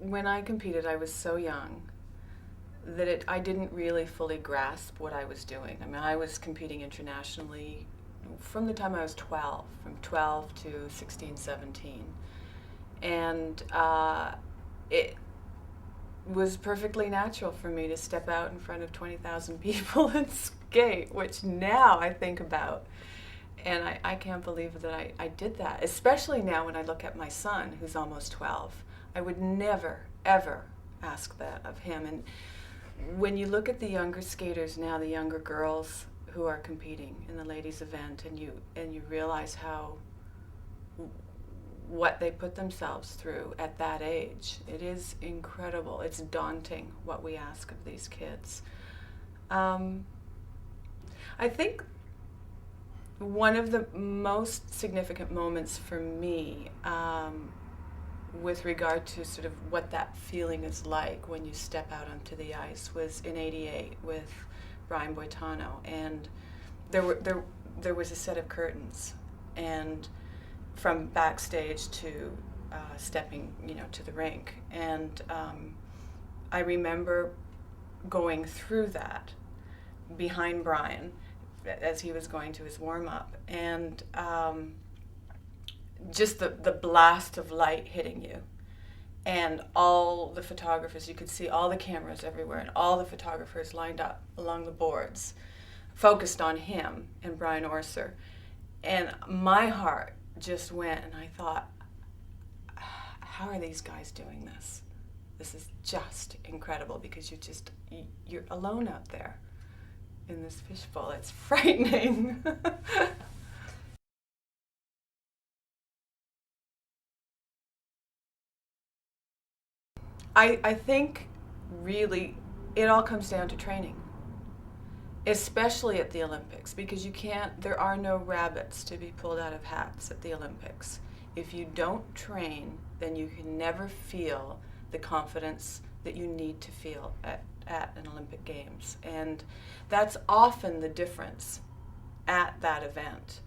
when I competed, I was so young that I didn't really fully grasp what I was doing. I mean, I was competing internationally from the time I was 12, from 12 to 16, 17. And it was perfectly natural for me to step out in front of 20,000 people and skate, which now I think about. And I can't believe that I did that, especially now when I look at my son, who's almost 12. I would never, ever ask that of him. And when you look at the younger skaters now, the younger girls who are competing in the ladies' event, and you realize what they put themselves through at that age, it is incredible. It's daunting what we ask of these kids. I think one of the most significant moments for me, with regard to sort of what that feeling is like when you step out onto the ice, was in '88 with Brian Boitano, and there was a set of curtains, and from backstage to stepping, to the rink, and I remember going through that behind Brian as he was going to his warm-up, and just the blast of light hitting you, and all the photographers, you could see all the cameras everywhere, and all the photographers lined up along the boards, focused on him and Brian Orser. And my heart just went, and I thought, how are these guys doing this? This is just incredible, because you're alone out there in this fishbowl. It's frightening. I think really it all comes down to training, especially at the Olympics, because there are no rabbits to be pulled out of hats at the Olympics. If you don't train, then you can never feel the confidence that you need to feel at an Olympic Games. And that's often the difference at that event.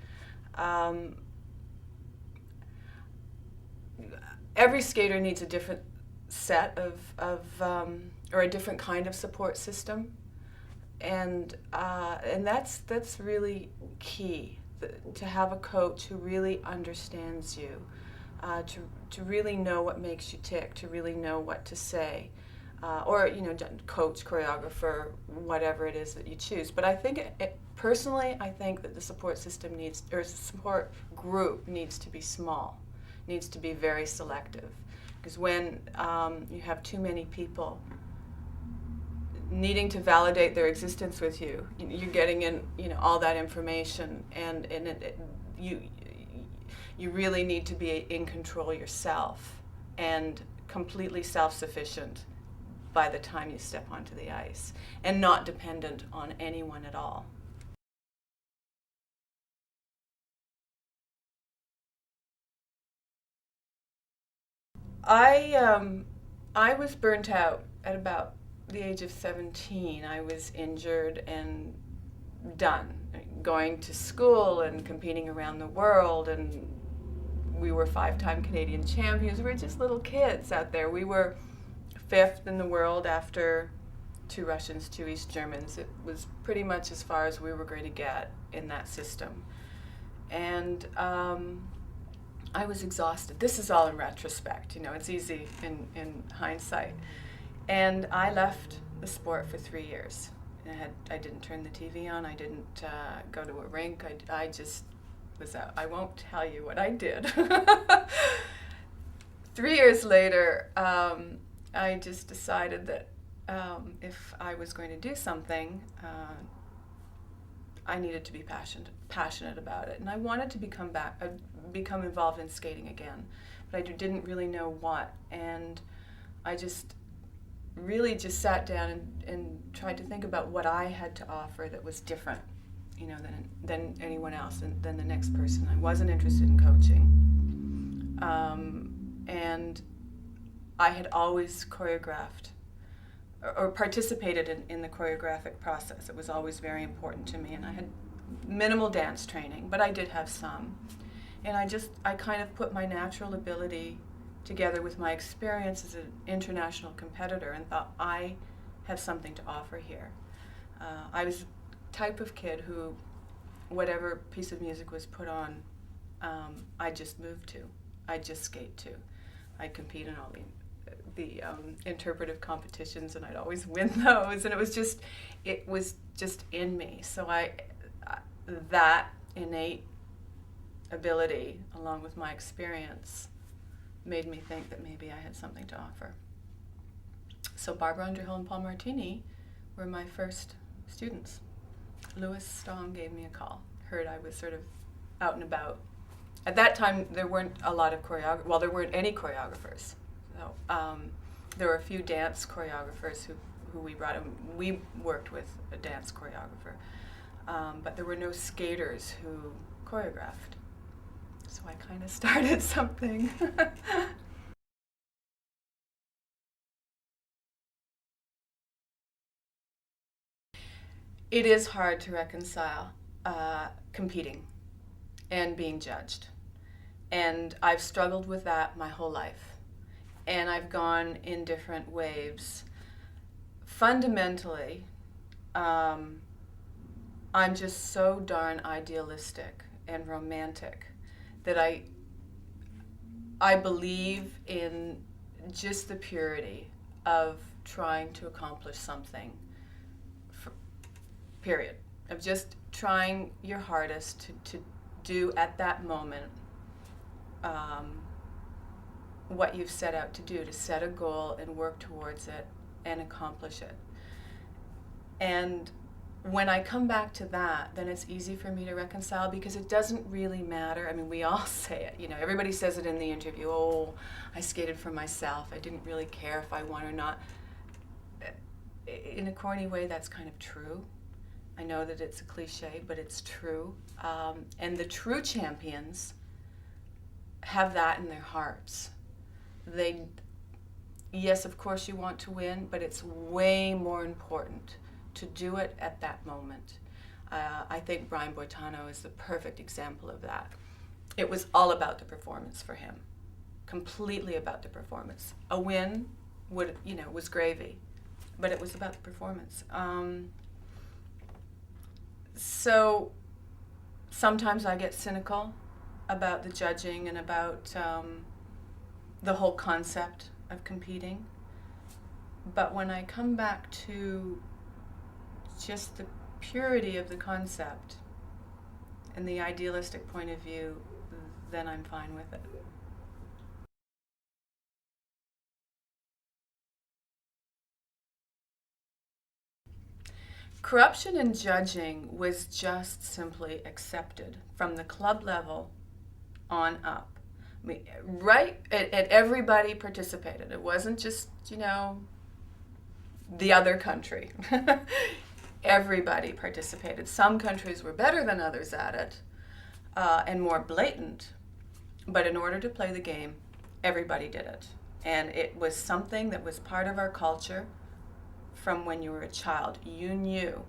Every skater needs a different set or a different kind of support system, and that's really key, to have a coach who really understands you, to really know what makes you tick, to really know what to say, or coach, choreographer, whatever it is that you choose. But I think personally, I think that the support system support group needs to be small, needs to be very selective. Because when you have too many people needing to validate their existence with you, you're getting in, all that information, and you really need to be in control yourself and completely self-sufficient by the time you step onto the ice, and not dependent on anyone at all. I was burnt out at about the age of 17. I was injured and done. Going to school and competing around the world, and we were 5-time Canadian champions. We were just little kids out there. We were 5th in the world after 2 Russians, 2 East Germans. It was pretty much as far as we were going to get in that system. And I was exhausted. This is all in retrospect, it's easy in hindsight. And I left the sport for 3 years. I didn't turn the TV on, I didn't go to a rink, I just was out. I won't tell you what I did. 3 years later, I just decided that if I was going to do something, I needed to be passionate about it, and I wanted to become involved in skating again, but I didn't really know what, and I just really just sat down and tried to think about what I had to offer that was different, than anyone else, and than the next person. I wasn't interested in coaching, and I had always choreographed or participated in the choreographic process. It was always very important to me, and I had minimal dance training, but I did have some. And I kind of put my natural ability together with my experience as an international competitor, and thought, I have something to offer here. I was the type of kid who, whatever piece of music was put on, I just moved to. I just skate to. I'd compete in all the interpretive competitions, and I'd always win those, and it was just in me. So that innate ability, along with my experience, made me think that maybe I had something to offer. So Barbara Underhill and Paul Martini were my first students. Louis Stong gave me a call, heard I was sort of out and about. At that time, there weren't a lot of choreographers. Well, there weren't any choreographers. So there were a few dance choreographers who we brought in. We worked with a dance choreographer, but there were no skaters who choreographed. So I kind of started something. It is hard to reconcile competing and being judged. And I've struggled with that my whole life. And I've gone in different waves. Fundamentally, I'm just so darn idealistic and romantic that I believe in just the purity of trying to accomplish something, period. Of just trying your hardest to do at that moment what you've set out to do, to set a goal and work towards it and accomplish it. And when I come back to that, then it's easy for me to reconcile, because it doesn't really matter. I mean, we all say it, everybody says it in the interview, oh, I skated for myself, I didn't really care if I won or not. In a corny way, that's kind of true. I know that it's a cliche, but it's true. And the true champions have that in their hearts. Yes, of course you want to win, but it's way more important to do it at that moment. I think Brian Boitano is the perfect example of that. It was all about the performance for him, completely about the performance. A win was gravy, but it was about the performance. So sometimes I get cynical about the judging and about the whole concept of competing. But when I come back to just the purity of the concept and the idealistic point of view, then I'm fine with it. Corruption in judging was just simply accepted from the club level on up. I mean, right at everybody participated. It wasn't just, the other country. Everybody participated. Some countries were better than others at it and more blatant. But in order to play the game, everybody did it. And it was something that was part of our culture from when you were a child. You knew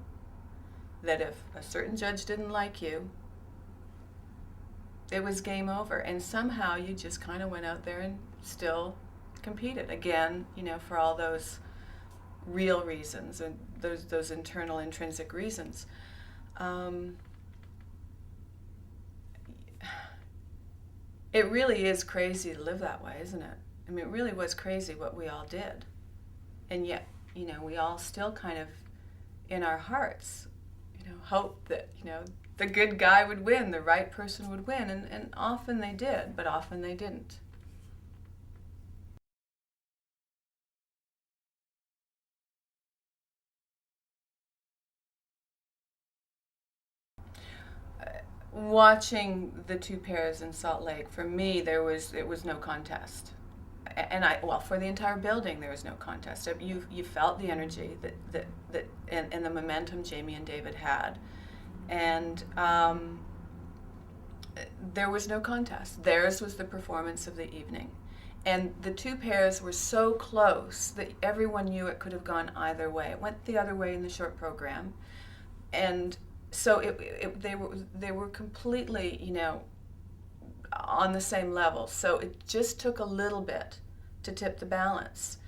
that if a certain judge didn't like you, it was game over. And somehow you just kind of went out there and still competed. Again, for all those real reasons and those internal, intrinsic reasons. It really is crazy to live that way, isn't it? I mean, it really was crazy what we all did. And yet, we all still kind of, in our hearts, hope that, the good guy would win, the right person would win. And often they did, but often they didn't. Watching the two pairs in Salt Lake, for me, it was no contest. And for the entire building, there was no contest. You felt the energy and the momentum Jamie and David had, and there was no contest. Theirs was the performance of the evening, and the two pairs were so close that everyone knew it could have gone either way. It went the other way in the short program, and so they were completely, on the same level. So it just took a little bit to tip the balance.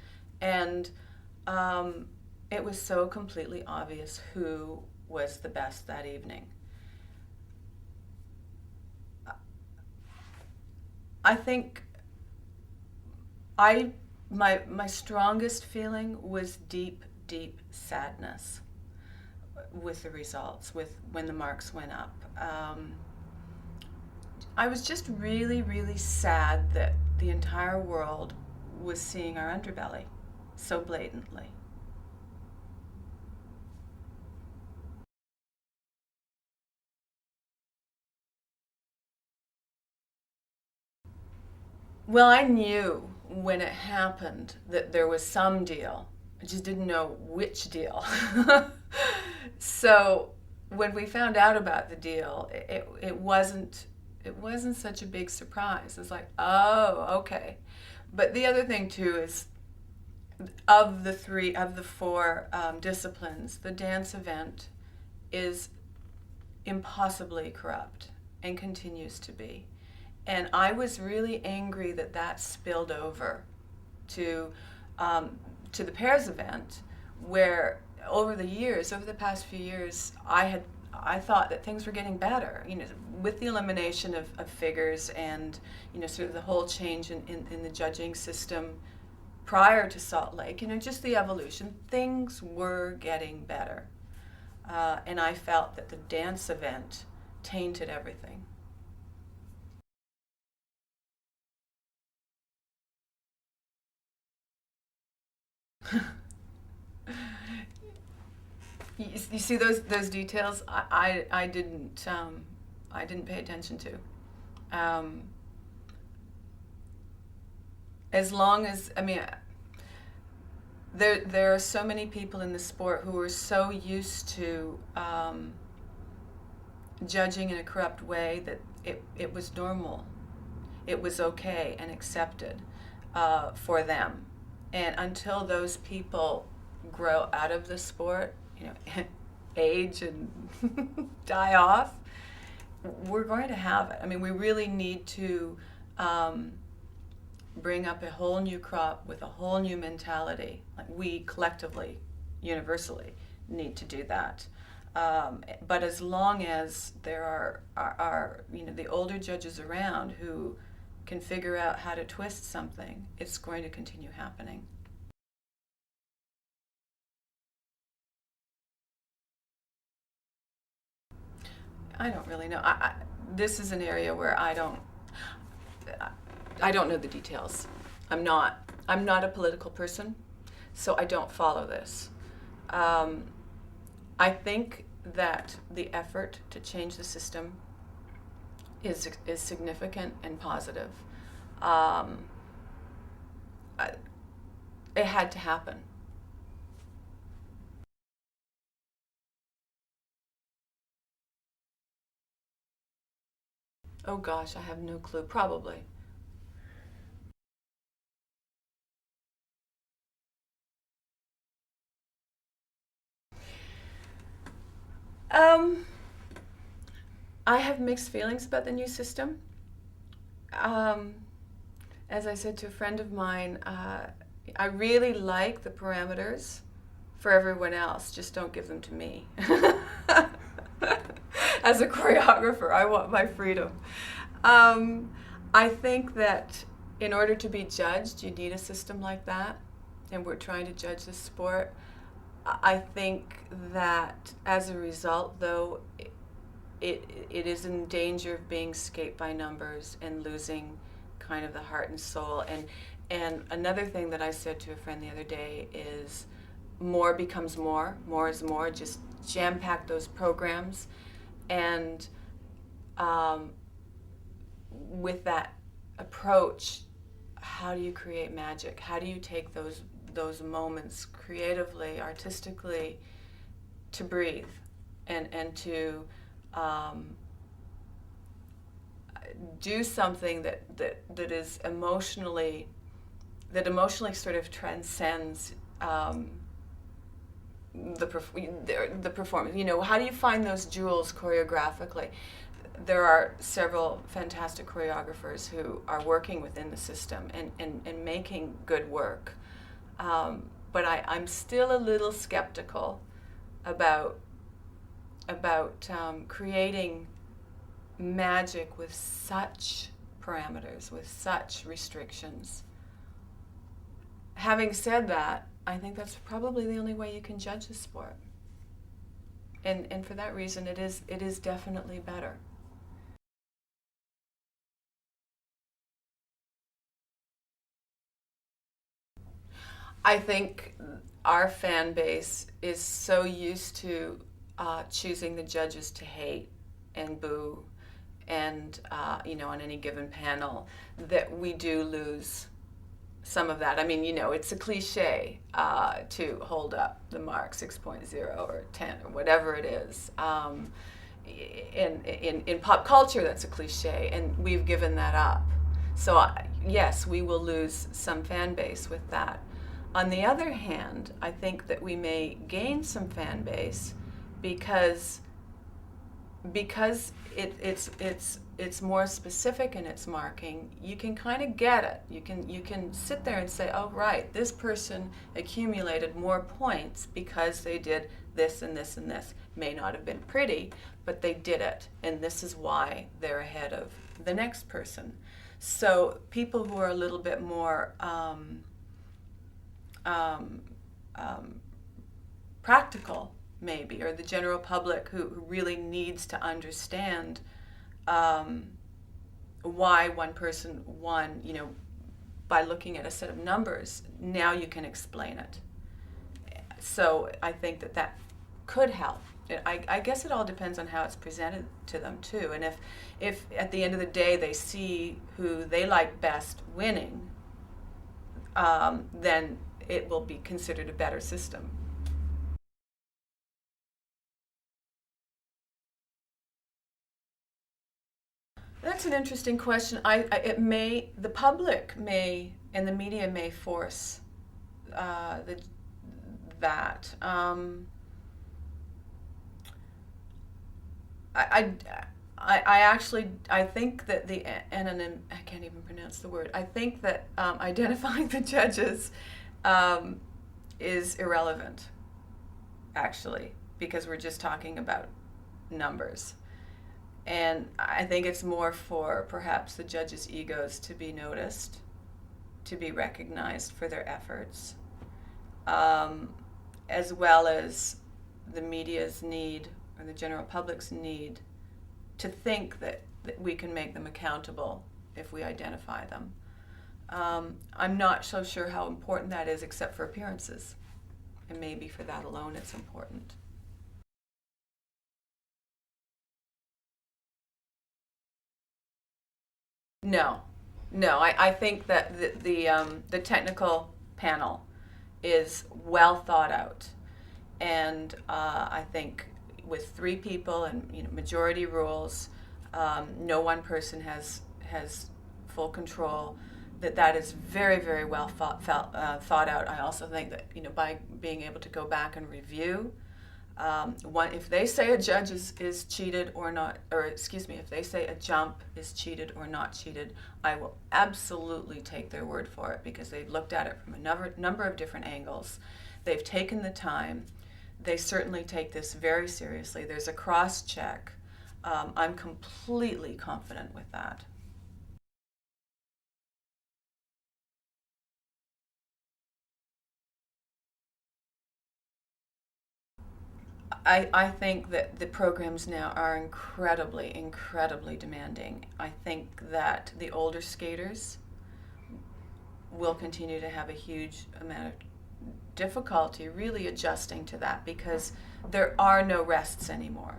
And it was so completely obvious who was the best that evening. I think my strongest feeling was deep, deep sadness with the results, with when the marks went up. I was just really, really sad that the entire world was seeing our underbelly so blatantly. Well, I knew when it happened that there was some deal. I just didn't know which deal. So when we found out about the deal, it wasn't such a big surprise. It's like, oh, okay. But the other thing too is, of the four disciplines, the dance event is impossibly corrupt and continues to be. And I was really angry that that spilled over to the pairs event, where over the past few years, I thought that things were getting better. With the elimination of figures and sort of the whole change in the judging system prior to Salt Lake, just the evolution, things were getting better. And I felt that the dance event tainted everything. You see those details? I didn't pay attention to. As long as there are so many people in the sport who are so used to judging in a corrupt way that it was normal, it was okay and accepted for them. And until those people grow out of the sport, age and die off, we're going to have it. We really need to bring up a whole new crop with a whole new mentality. Like, we collectively, universally, need to do that. But as long as there are the older judges around who can figure out how to twist something, it's going to continue happening. I don't really know. This is an area where I don't know the details. I'm not a political person, so I don't follow this. I think that the effort to change the system is significant and positive. It had to happen. Oh gosh, I have no clue. Probably. I have mixed feelings about the new system. As I said to a friend of mine, I really like the parameters for everyone else, just don't give them to me. As a choreographer, I want my freedom. I think that in order to be judged, you need a system like that, and we're trying to judge the sport. I think that as a result, though, it is in danger of being escaped by numbers and losing kind of the heart and soul. And another thing that I said to a friend the other day is, more becomes more is more. Just jam-pack those programs, and with that approach, how do you create magic? How do you take those moments creatively, artistically, to breathe and to do something that is emotionally sort of transcends the performance. How do you find those jewels choreographically? there are several fantastic choreographers who are working within the system and making good work. But I'm still a little skeptical about creating magic with such parameters, with such restrictions. Having said that, I think that's probably the only way you can judge a sport. And for that reason, it is definitely better. I think our fan base is so used to choosing the judges to hate and boo, and on any given panel, that we do lose some of that. I mean, it's a cliche to hold up the mark 6.0 or 10 or whatever it is. In pop culture, that's a cliche, and we've given that up. So yes, we will lose some fan base with that. On the other hand, I think that we may gain some fan base because it's more specific in its marking. You can kind of get it. You can sit there and say, oh right, this person accumulated more points because they did this and this and this. May not have been pretty, but they did it, and this is why they're ahead of the next person. So people who are a little bit more practical, maybe, or the general public who really needs to understand why one person won, by looking at a set of numbers, now you can explain it. So I think that could help. I guess it all depends on how it's presented to them too, and if at the end of the day they see who they like best winning, then it will be considered a better system. That's an interesting question. The public may, and the media may force that. I think that I can't even pronounce the word. I think that identifying the judges is irrelevant, actually, because we're just talking about numbers. And I think it's more for perhaps the judges' egos to be noticed, to be recognized for their efforts, as well as the media's need or the general public's need to think that we can make them accountable if we identify them. I'm not so sure how important that is, except for appearances. And maybe for that alone it's important. No, no. I think that the technical panel is well thought out, and I think with three people and majority rules, no one person has full control. That is very, very well thought out. I also think that by being able to go back and review. If they say a judge is cheated or not, or excuse me, if they say a jump is cheated or not cheated, I will absolutely take their word for it, because they've looked at it from a number of different angles. They've taken the time. They certainly take this very seriously. There's a cross-check. I'm completely confident with that. I think that the programs now are incredibly, incredibly demanding. I think that the older skaters will continue to have a huge amount of difficulty really adjusting to that, because there are no rests anymore.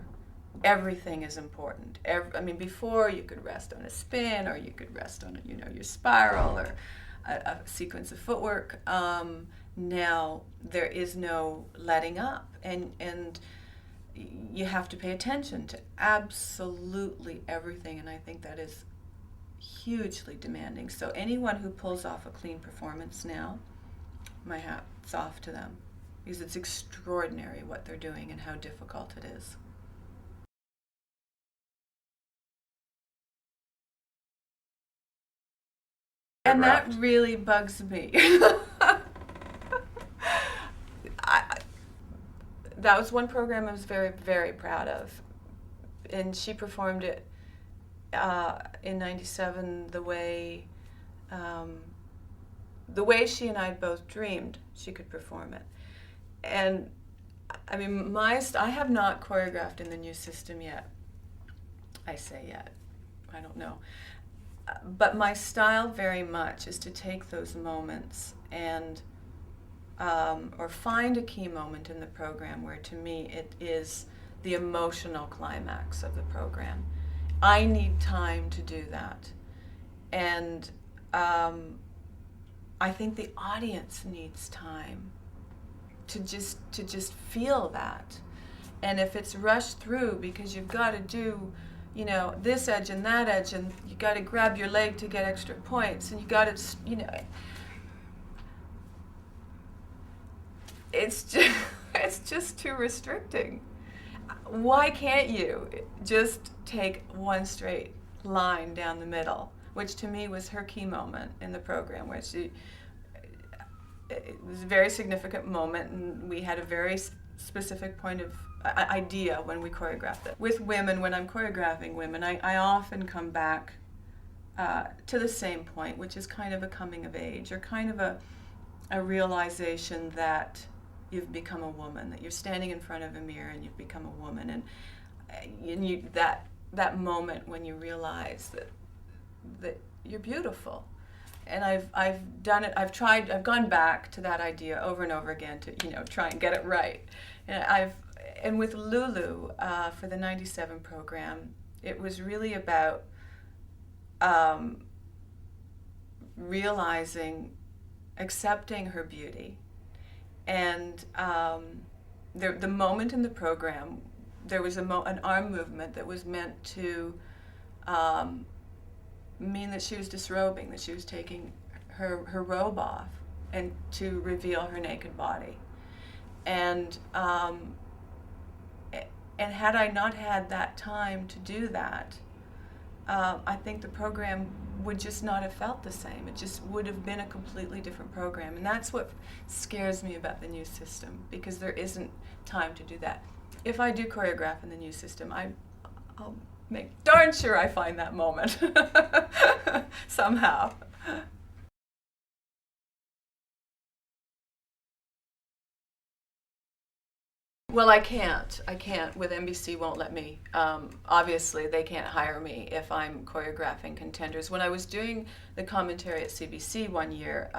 Everything is important. Before you could rest on a spin, or you could rest on your spiral, or a sequence of footwork. Now there is no letting up, and you have to pay attention to absolutely everything, and I think that is hugely demanding. So anyone who pulls off a clean performance now, my hat's off to them, because it's extraordinary what they're doing and how difficult it is. And that really bugs me. That was one program I was very, very proud of. And she performed it in '97 the way she and I both dreamed she could perform it. And I mean, I have not choreographed in the new system yet. I say yet, I don't know. But my style very much is to take those moments and or find a key moment in the program where, to me, it is the emotional climax of the program. I need time to do that. And I think the audience needs time to just feel that. And if it's rushed through because you've got to do, you know, this edge and that edge, and you got to grab your leg to get extra points, and you got to, you know, it's just too restricting. Why can't you just take one straight line down the middle, which to me was her key moment in the program, where it was a very significant moment, and we had a very specific point of idea when we choreographed it. With women, when I'm choreographing women, I often come back to the same point, which is kind of a coming of age, or kind of a realization that you've become a woman, that you're standing in front of a mirror and you've become a woman, and that moment when you realize that you're beautiful. And I've done it. I've gone back to that idea over and over again to, you know, try and get it right. And with Lulu for the '97 program, it was really about realizing, accepting her beauty. And the moment in the program, there was an arm movement that was meant to mean that she was disrobing, that she was taking her robe off, and to reveal her naked body. And had I not had that time to do that, I think the program would just not have felt the same. It just would have been a completely different program. And that's what scares me about the new system, because there isn't time to do that. If I do choreograph in the new system, I'll make darn sure I find that moment somehow. Well, I can't. With NBC won't let me. Obviously, they can't hire me if I'm choreographing contenders. When I was doing the commentary at CBC one year,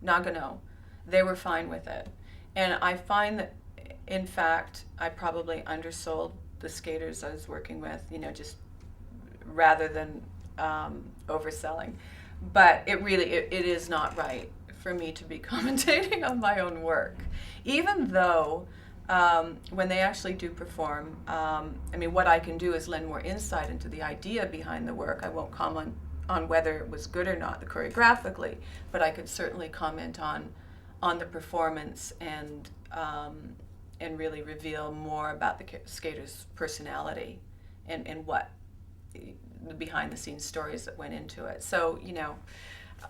Nagano, they were fine with it. And I find that, in fact, I probably undersold the skaters I was working with, you know, just rather than overselling. But it is not right for me to be commentating on my own work, even though when they actually do perform, I mean, what I can do is lend more insight into the idea behind the work. I won't comment on whether it was good or not choreographically, but I could certainly comment on the performance and really reveal more about the skater's personality and what the behind-the-scenes stories that went into it. So, you know,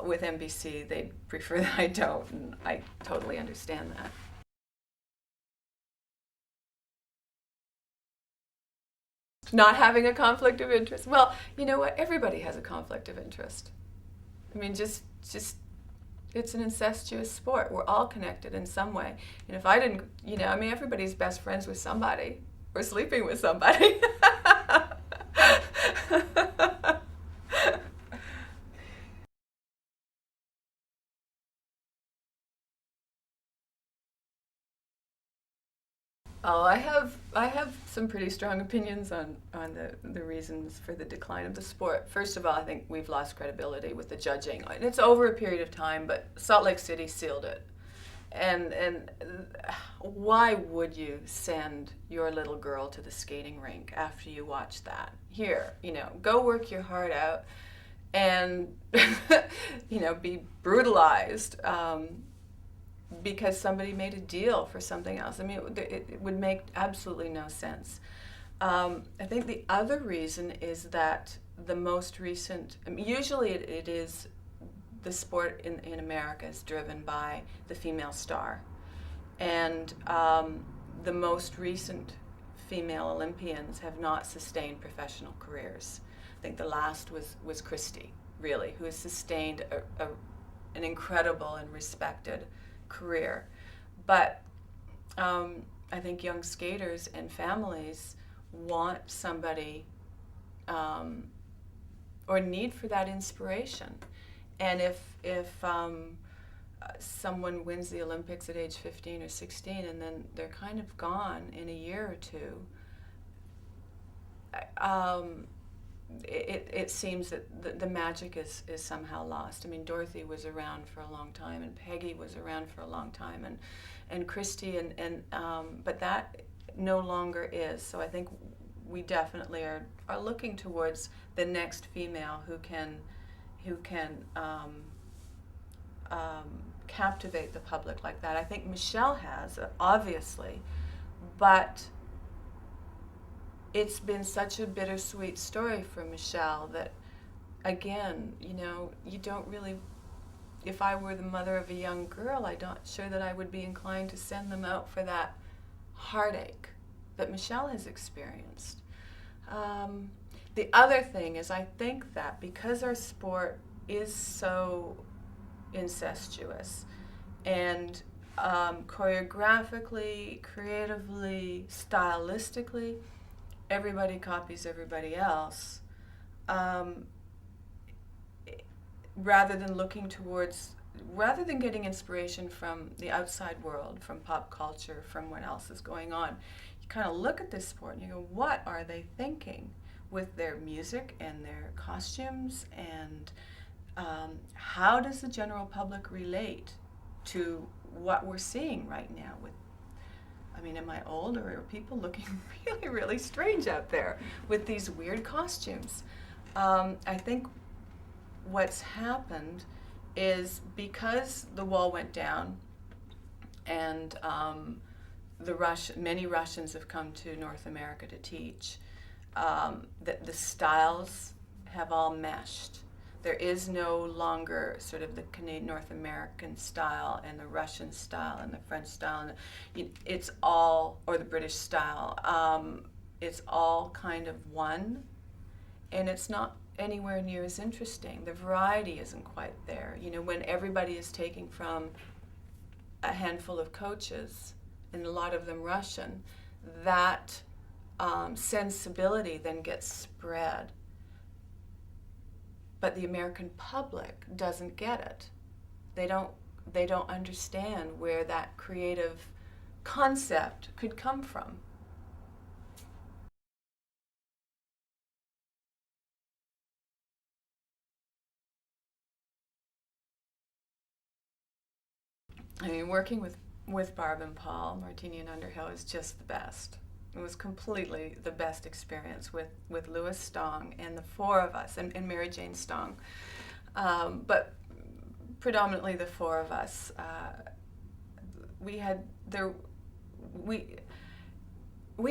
with NBC, they prefer that I don't, and I totally understand that. Not having a conflict of interest. Well, you know what? Everybody has a conflict of interest. I mean, just it's an incestuous sport. We're all connected in some way. And if I didn't, you know, I mean, everybody's best friends with somebody or sleeping with somebody. Oh, I have some pretty strong opinions on the reasons for the decline of the sport. First of all, I think we've lost credibility with the judging. And it's over a period of time, but Salt Lake City sealed it. And why would you send your little girl to the skating rink after you watch that? Here, you know, go work your heart out and, you know, be brutalized. Because somebody made a deal for something else. I mean, it would make absolutely no sense. I think the other reason is that the most recent, I mean, usually it is the sport in America is driven by the female star. And the most recent female Olympians have not sustained professional careers. I think the last was Kristi, really, who has sustained an incredible and respected career. But I think young skaters and families want somebody or need for that inspiration. And if someone wins the Olympics at age 15 or 16 and then they're kind of gone in a year or two, it seems that the magic is somehow lost. I mean, Dorothy was around for a long time, and Peggy was around for a long time, and Kristi, but that no longer is. So I think we definitely are looking towards the next female who can captivate the public like that. I think Michelle has, obviously, but it's been such a bittersweet story for Michelle that, again, you don't really, if I were the mother of a young girl, I'm not sure that I would be inclined to send them out for that heartache that Michelle has experienced. The other thing is, I think that because our sport is so incestuous and choreographically, creatively, stylistically, everybody copies everybody else, rather than getting inspiration from the outside world, from pop culture, from what else is going on. You kind of look at this sport and you go, what are they thinking with their music and their costumes, and how does the general public relate to what we're seeing right now with, am I old, or are people looking really, really strange out there with these weird costumes? I think what's happened is because the wall went down and many Russians have come to North America to teach, that the styles have all meshed. There is no longer sort of the Canadian North American style and the Russian style and the French style, and it's all, or the British style. It's all kind of one, and it's not anywhere near as interesting. The variety isn't quite there. When everybody is taking from a handful of coaches, and a lot of them Russian, that sensibility then gets spread. But the American public doesn't get it. They don't understand where that creative concept could come from. Working with Barb and Paul, Martini and Underhill, is just the best. It was completely the best experience with Louis Stong and the four of us, and Mary Jane Stong, but predominantly the four of us. We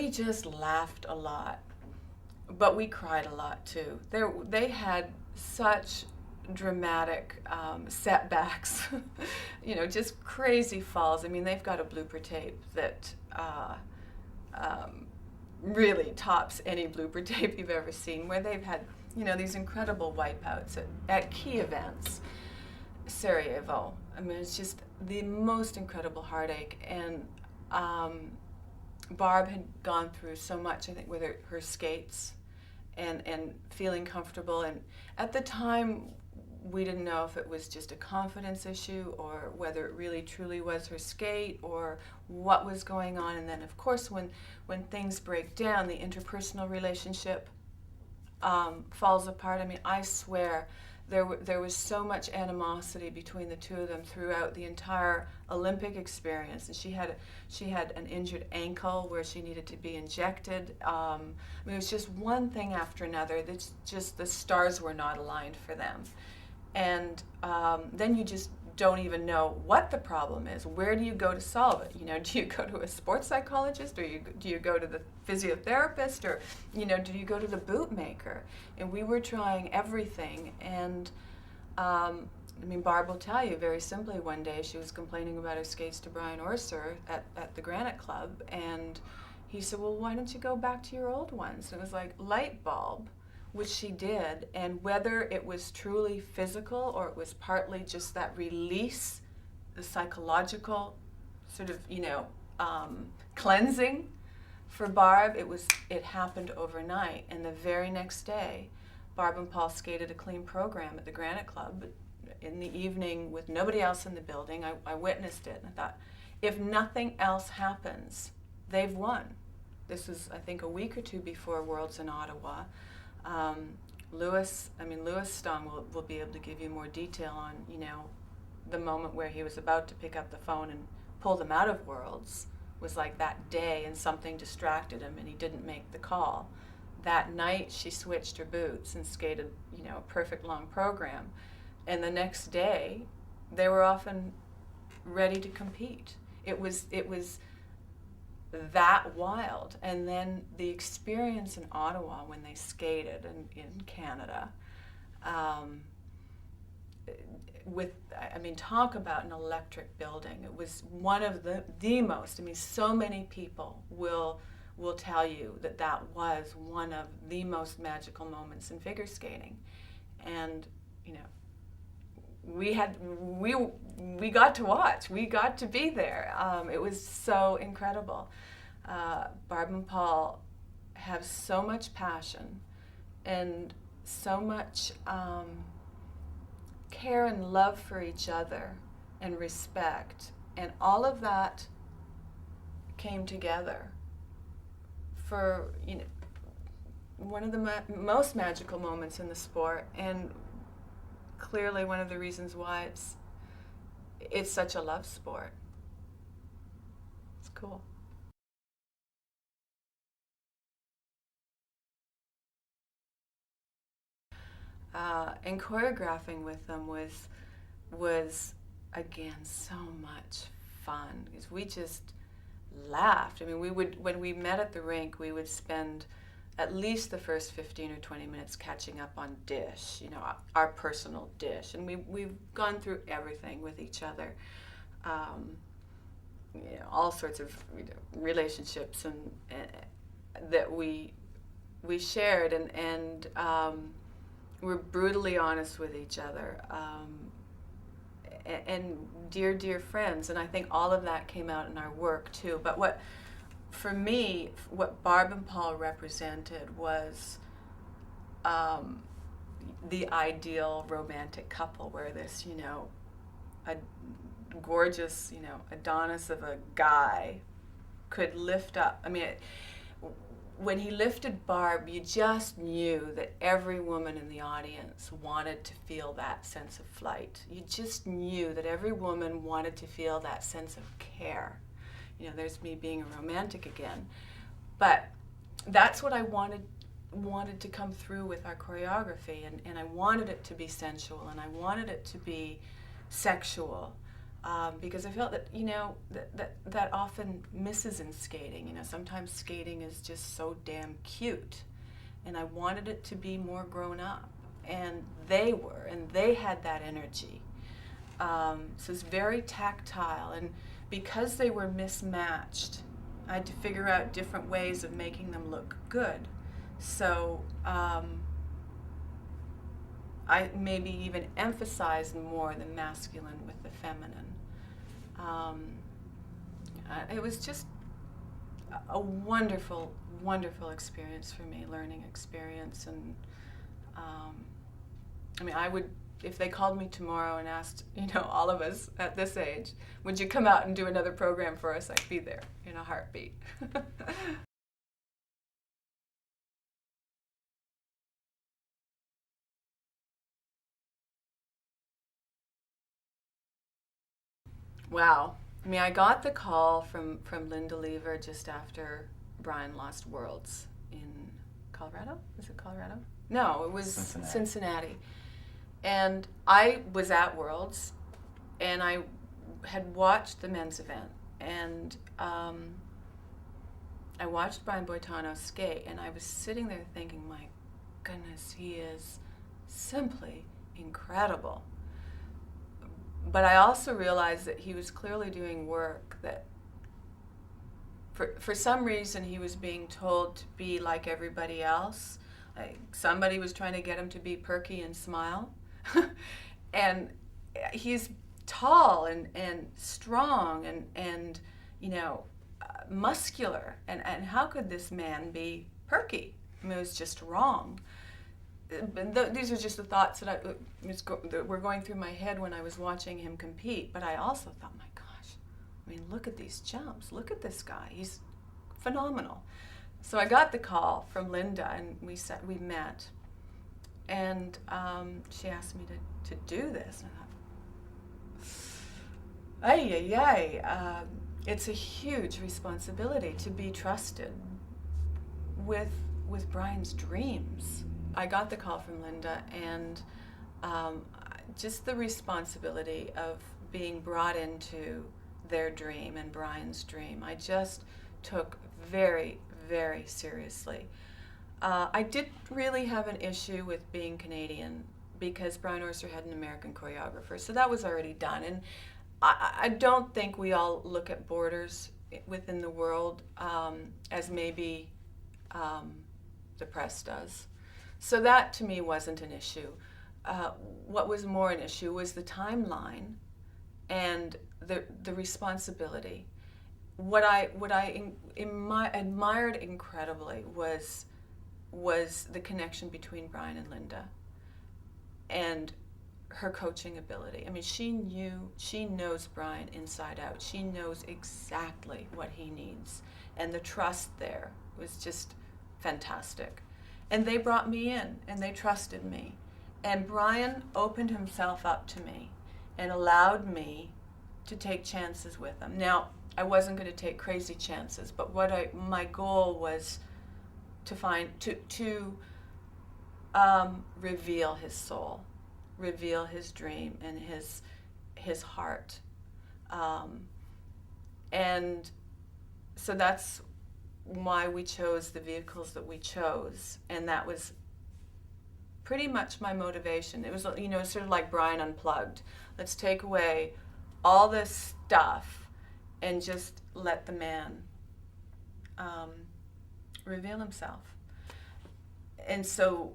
just laughed a lot, but we cried a lot too. They had such dramatic setbacks, just crazy falls. They've got a blooper tape that really tops any blooper tape you've ever seen, where they've had, these incredible wipeouts at key events. Sarajevo, it's just the most incredible heartache, and Barb had gone through so much, I think, with her skates and feeling comfortable, and at the time we didn't know if it was just a confidence issue or whether it really truly was her skate or what was going on. And then, of course, when things break down, the interpersonal relationship falls apart. I swear there was so much animosity between the two of them throughout the entire Olympic experience. And she had an injured ankle where she needed to be injected. It was just one thing after another. That's just, the stars were not aligned for them. And then you just don't even know what the problem is. Where do you go to solve it? Do you go to a sports psychologist, or do you go to the physiotherapist, or do you go to the bootmaker? And we were trying everything, and I mean, Barb will tell you very simply, one day she was complaining about her skates to Brian Orser at the Granite Club, and he said, well, why don't you go back to your old ones? And it was like light bulb, which she did, and whether it was truly physical or it was partly just that release, the psychological sort of, cleansing for Barb, it happened overnight. And the very next day, Barb and Paul skated a clean program at the Granite Club in the evening with nobody else in the building. I witnessed it, and I thought, if nothing else happens, they've won. This was, I think, a week or two before Worlds in Ottawa. Louis Stong will be able to give you more detail on, the moment where he was about to pick up the phone and pull them out of Worlds was like that day, and something distracted him and he didn't make the call. That night she switched her boots and skated, a perfect long program. And the next day they were often ready to compete. It was that wild. And then the experience in Ottawa when they skated in Canada, talk about an electric building. It was one of the most, so many people will tell you that was one of the most magical moments in figure skating. And, we got to watch, we got to be there. It was so incredible. Barb and Paul have so much passion and so much care and love for each other and respect, and all of that came together for one of the most magical moments in the sport, and clearly one of the reasons why it's such a love sport. It's cool. And choreographing with them was again so much fun, because we just laughed. When we met at the rink, we would spend at least the first 15 or 20 minutes catching up on dish, our personal dish. And we've gone through everything with each other, all sorts of relationships and that we shared, and we're brutally honest with each other, and dear friends. And I think all of that came out in our work too. But for me, what Barb and Paul represented was the ideal romantic couple, where this, a gorgeous, Adonis of a guy could lift up. When he lifted Barb, you just knew that every woman in the audience wanted to feel that sense of flight. You just knew that every woman wanted to feel that sense of care. There's me being a romantic again. But that's what I wanted to come through with our choreography, and I wanted it to be sensual, and I wanted it to be sexual, because I felt that, that often misses in skating. Sometimes skating is just so damn cute, and I wanted it to be more grown up, and they had that energy. So it's very tactile, and because they were mismatched, I had to figure out different ways of making them look good. So I maybe even emphasized more the masculine with the feminine. It was just a wonderful, wonderful experience for me, learning experience. And I would, if they called me tomorrow and asked, all of us at this age, would you come out and do another program for us, I'd be there in a heartbeat. Wow. I got the call from Linda Lever just after Brian lost Worlds in Colorado. Was it Colorado? No, it was Cincinnati. And I was at Worlds, and I had watched the men's event, and I watched Brian Boitano skate, and I was sitting there thinking, my goodness, he is simply incredible. But I also realized that he was clearly doing work that, for some reason, he was being told to be like everybody else. Like somebody was trying to get him to be perky and smile. And he's tall and strong and muscular. And how could this man be perky? I mean, it was just wrong. These are just the thoughts that were going through my head when I was watching him compete. But I also thought, my gosh, I mean, look at these jumps. Look at this guy. He's phenomenal. So I got the call from Linda, and we met. And she asked me to do this. And I thought, it's a huge responsibility to be trusted with Brian's dreams. I got the call from Linda, and just the responsibility of being brought into their dream and Brian's dream, I just took very, very seriously. I didn't really have an issue with being Canadian because Brian Orser had an American choreographer, so that was already done. And I don't think we all look at borders within the world as maybe the press does. So that to me wasn't an issue. What was more an issue was the timeline and the responsibility. What I admired incredibly was the connection between Brian and Linda and her coaching ability. I mean, she knows Brian inside out. She knows exactly what he needs. And the trust there was just fantastic. And they brought me in, and they trusted me. And Brian opened himself up to me and allowed me to take chances with him. Now, I wasn't going to take crazy chances, but my goal was to reveal his soul, reveal his dream and his heart. And so that's why we chose the vehicles that we chose, and that was pretty much my motivation. It was, sort of like Brian Unplugged. Let's take away all this stuff and just let the man reveal himself. And so,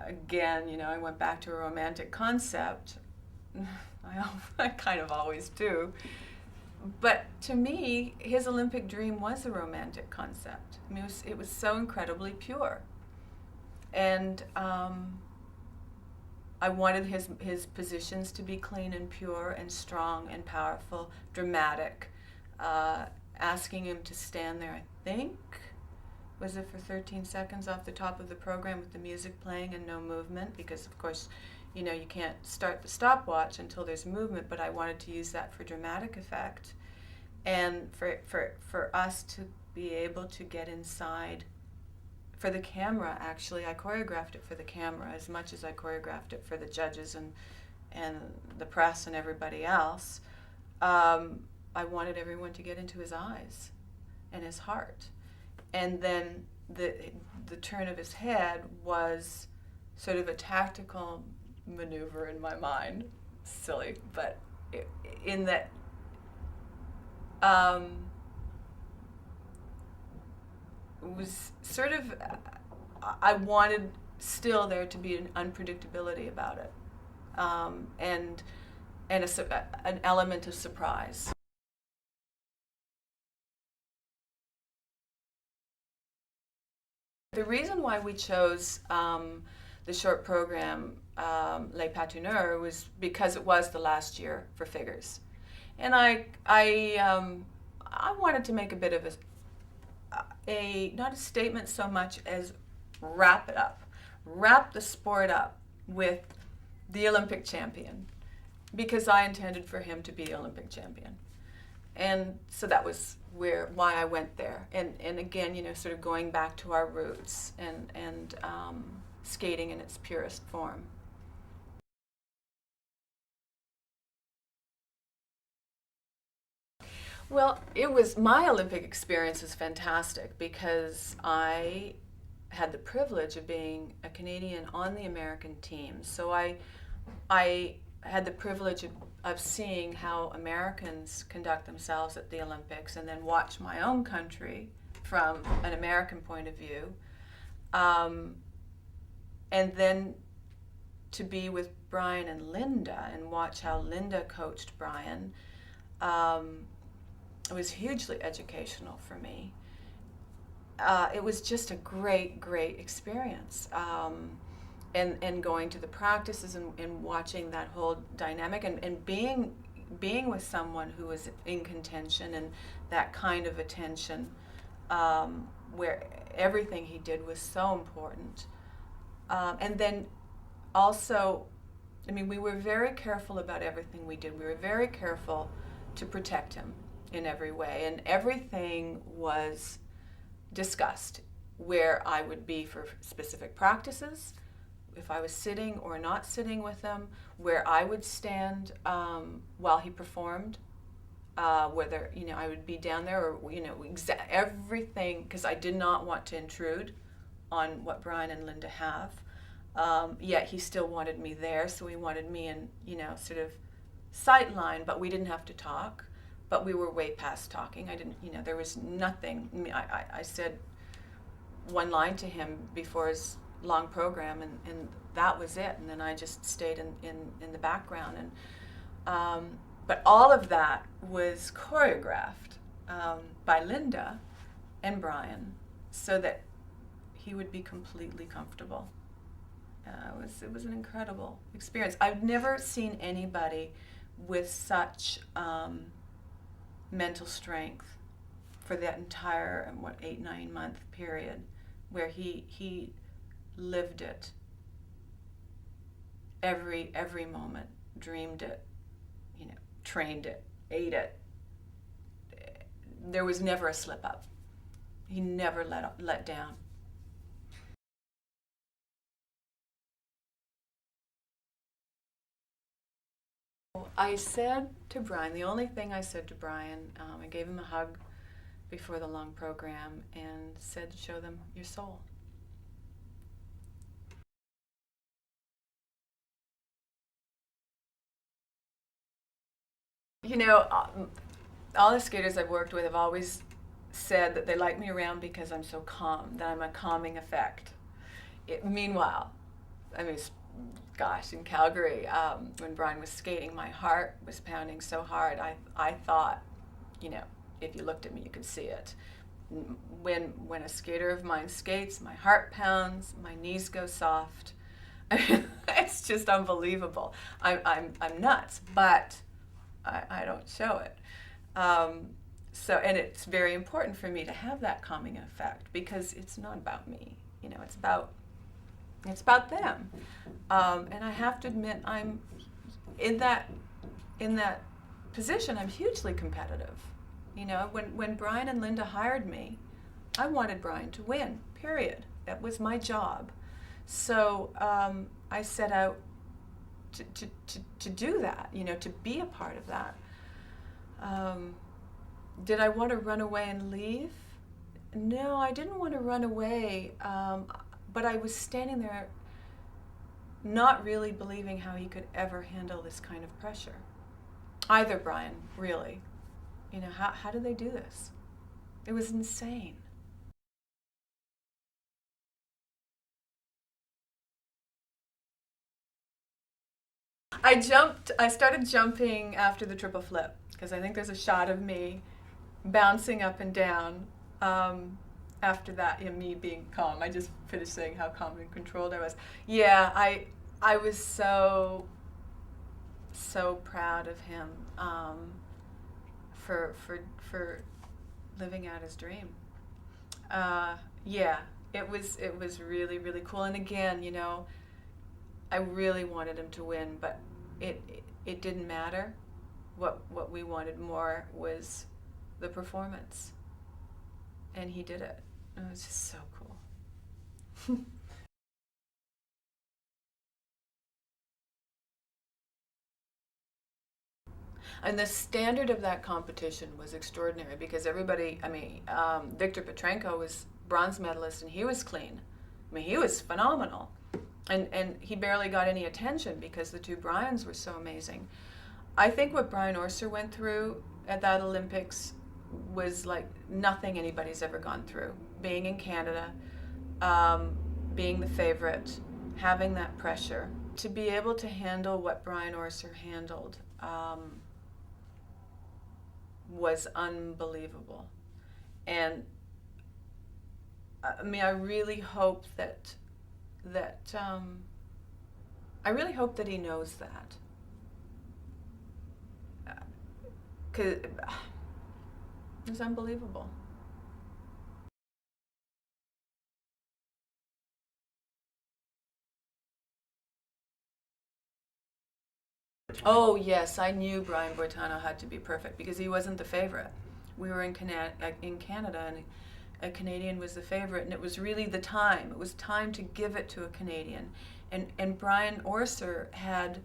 again, I went back to a romantic concept. I kind of always do. But to me, his Olympic dream was a romantic concept. I mean, it was so incredibly pure. And I wanted his positions to be clean and pure and strong and powerful, dramatic. Asking him to stand there, I think, was it for 13 seconds off the top of the program with the music playing and no movement, because of course, you can't start the stopwatch until there's movement, but I wanted to use that for dramatic effect. And for us to be able to get inside, for the camera, actually, I choreographed it for the camera as much as I choreographed it for the judges and the press and everybody else. I wanted everyone to get into his eyes and his heart. And then the turn of his head was sort of a tactical maneuver in my mind. Silly, but in that it was sort of, I wanted still there to be an unpredictability about it, and an element of surprise. The reason why we chose the short program, Les Patineurs, was because it was the last year for figures. And I wanted to make a bit of not a statement so much as wrap it up, wrap the sport up with the Olympic champion, because I intended for him to be Olympic champion. And so that was why I went there. And again, sort of going back to our roots and skating in its purest form. Well, my Olympic experience was fantastic because I had the privilege of being a Canadian on the American team. So I had the privilege of seeing how Americans conduct themselves at the Olympics, and then watch my own country from an American point of view. And then to be with Brian and Linda and watch how Linda coached Brian, it was hugely educational for me. It was just a great, great experience. And going to the practices and watching that whole dynamic and being with someone who was in contention and that kind of attention, where everything he did was so important. And then also, I mean, we were very careful about everything we did. We were very careful to protect him in every way, and everything was discussed, where I would be for specific practices, if I was sitting or not sitting with him, where I would stand while he performed, whether, you know, I would be down there or, you know, everything, because I did not want to intrude on what Brian and Linda have. Yet he still wanted me there, so he wanted me in, you know, sort of sideline, but we didn't have to talk. But we were way past talking. I didn't, you know, there was nothing. I mean, I said one line to him before his long program, and that was it. And then I just stayed in the background. And but all of that was choreographed by Linda and Brian, so that he would be completely comfortable. It was an incredible experience. I've never seen anybody with such mental strength for that entire 8-9 month period, where he lived it every moment, dreamed it, you know, trained it, ate it. There was never a slip up. He never let down. I said to Brian, the only thing I said to Brian, I gave him a hug before the long program and said, show them your soul. You know, all the skaters I've worked with have always said that they like me around because I'm so calm, that I'm a calming effect. Meanwhile, I mean, gosh, in Calgary, when Brian was skating, my heart was pounding so hard. I thought, you know, if you looked at me, you could see it. When a skater of mine skates, my heart pounds, my knees go soft. It's just unbelievable. I'm nuts, but I don't show it. So, and it's very important for me to have that calming effect, because it's not about me. You know, it's about them. And I have to admit, I'm in that position. I'm hugely competitive. You know, when Brian and Linda hired me, I wanted Brian to win, period. That was my job. So I set out to do that, you know, to be a part of that. Did I want to run away and leave? No, I didn't want to run away, but I was standing there not really believing how he could ever handle this kind of pressure. Either Brian, really. You know, how do they do this? It was insane. I started jumping after the triple flip, because I think there's a shot of me bouncing up and down. After that, you know, me being calm. I just finished saying how calm and controlled I was. Yeah, I was so proud of him for living out his dream. Yeah, it was really, really cool. And again, you know, I really wanted him to win, but it didn't matter. What we wanted more was the performance, and he did it. It was just so cool. And the standard of that competition was extraordinary, because everybody, I mean, Victor Petrenko was bronze medalist, and he was clean. mean, he was phenomenal. And he barely got any attention because the two Brians were so amazing. I think what Brian Orser went through at that Olympics was like nothing anybody's ever gone through. Being in Canada, being the favorite, having that pressure. To be able to handle what Brian Orser handled was unbelievable. And I mean, I really hope that he knows that. 'Cause it was unbelievable. Oh yes, I knew Brian Boitano had to be perfect because he wasn't the favorite. We were in Canada, and a Canadian was the favorite, and it was really the time. It was time to give it to a Canadian, and Brian Orser had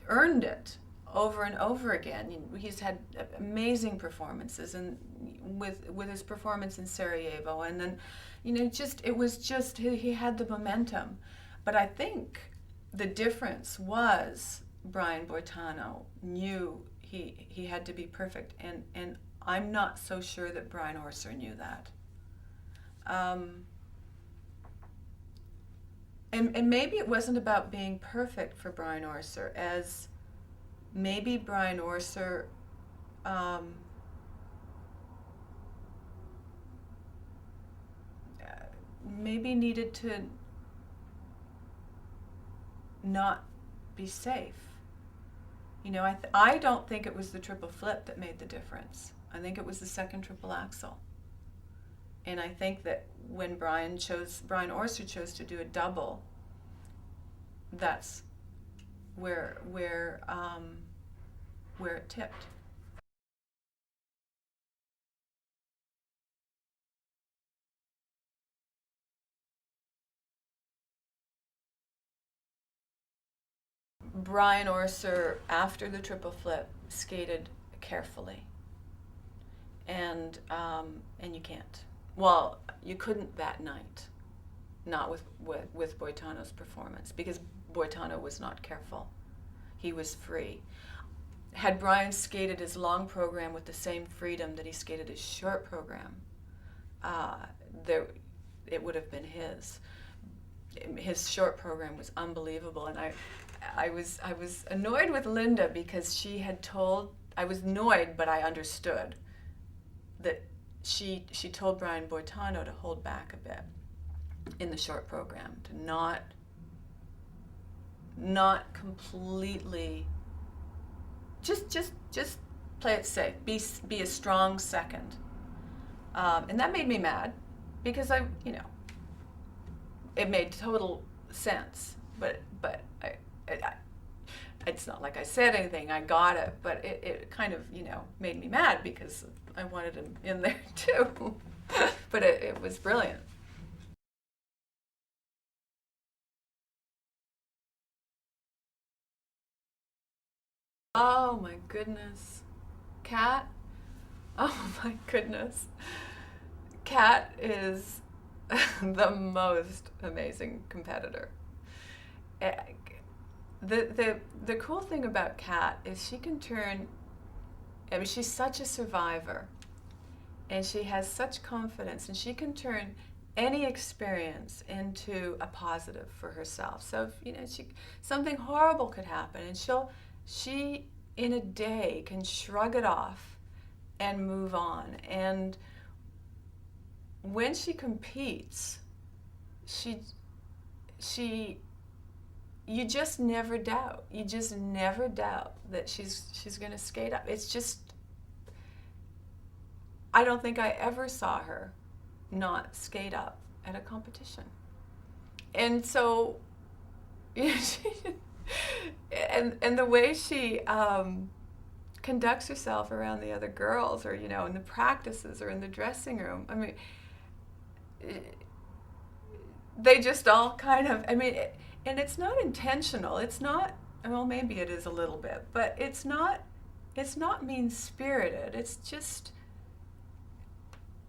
earned it over and over again. He's had amazing performances, and with his performance in Sarajevo, and then, he had the momentum. But I think the difference was Brian Boitano knew he had to be perfect, and I'm not so sure that Brian Orser knew that. And maybe it wasn't about being perfect for Brian Orser, as maybe Brian Orser maybe needed to not be safe. I don't think it was the triple flip that made the difference. I think it was the second triple axel. And I think that when Brian Orser chose to do a double, that's where it tipped. Brian Orser, after the triple flip, skated carefully, and you can't. Well, you couldn't that night, not with Boitano's performance, because Boitano was not careful. He was free. Had Brian skated his long program with the same freedom that he skated his short program, it would have been his. His short program was unbelievable, and I was annoyed with Linda because she had told. I was annoyed, but I understood that she told Brian Boitano to hold back a bit in the short program, to not completely, just play it safe, be a strong second, and that made me mad because it made total sense, but it's not like I said anything. I got it, but it kind of made me mad because I wanted him in there too. But it was brilliant. Oh my goodness. Kat? Oh my goodness. Kat is the most amazing competitor. The cool thing about Kat is she can turn, she's such a survivor, and she has such confidence, and she can turn any experience into a positive for herself. So if, something horrible could happen, and she in a day can shrug it off and move on. And when she competes, you just never doubt. You just never doubt that she's going to skate up. It's just, I don't think I ever saw her not skate up at a competition. And so, and the way she conducts herself around the other girls, or in the practices or in the dressing room, they just all kind of, and it's not intentional. It's not, well, maybe it is a little bit, but it's not mean-spirited. It's just,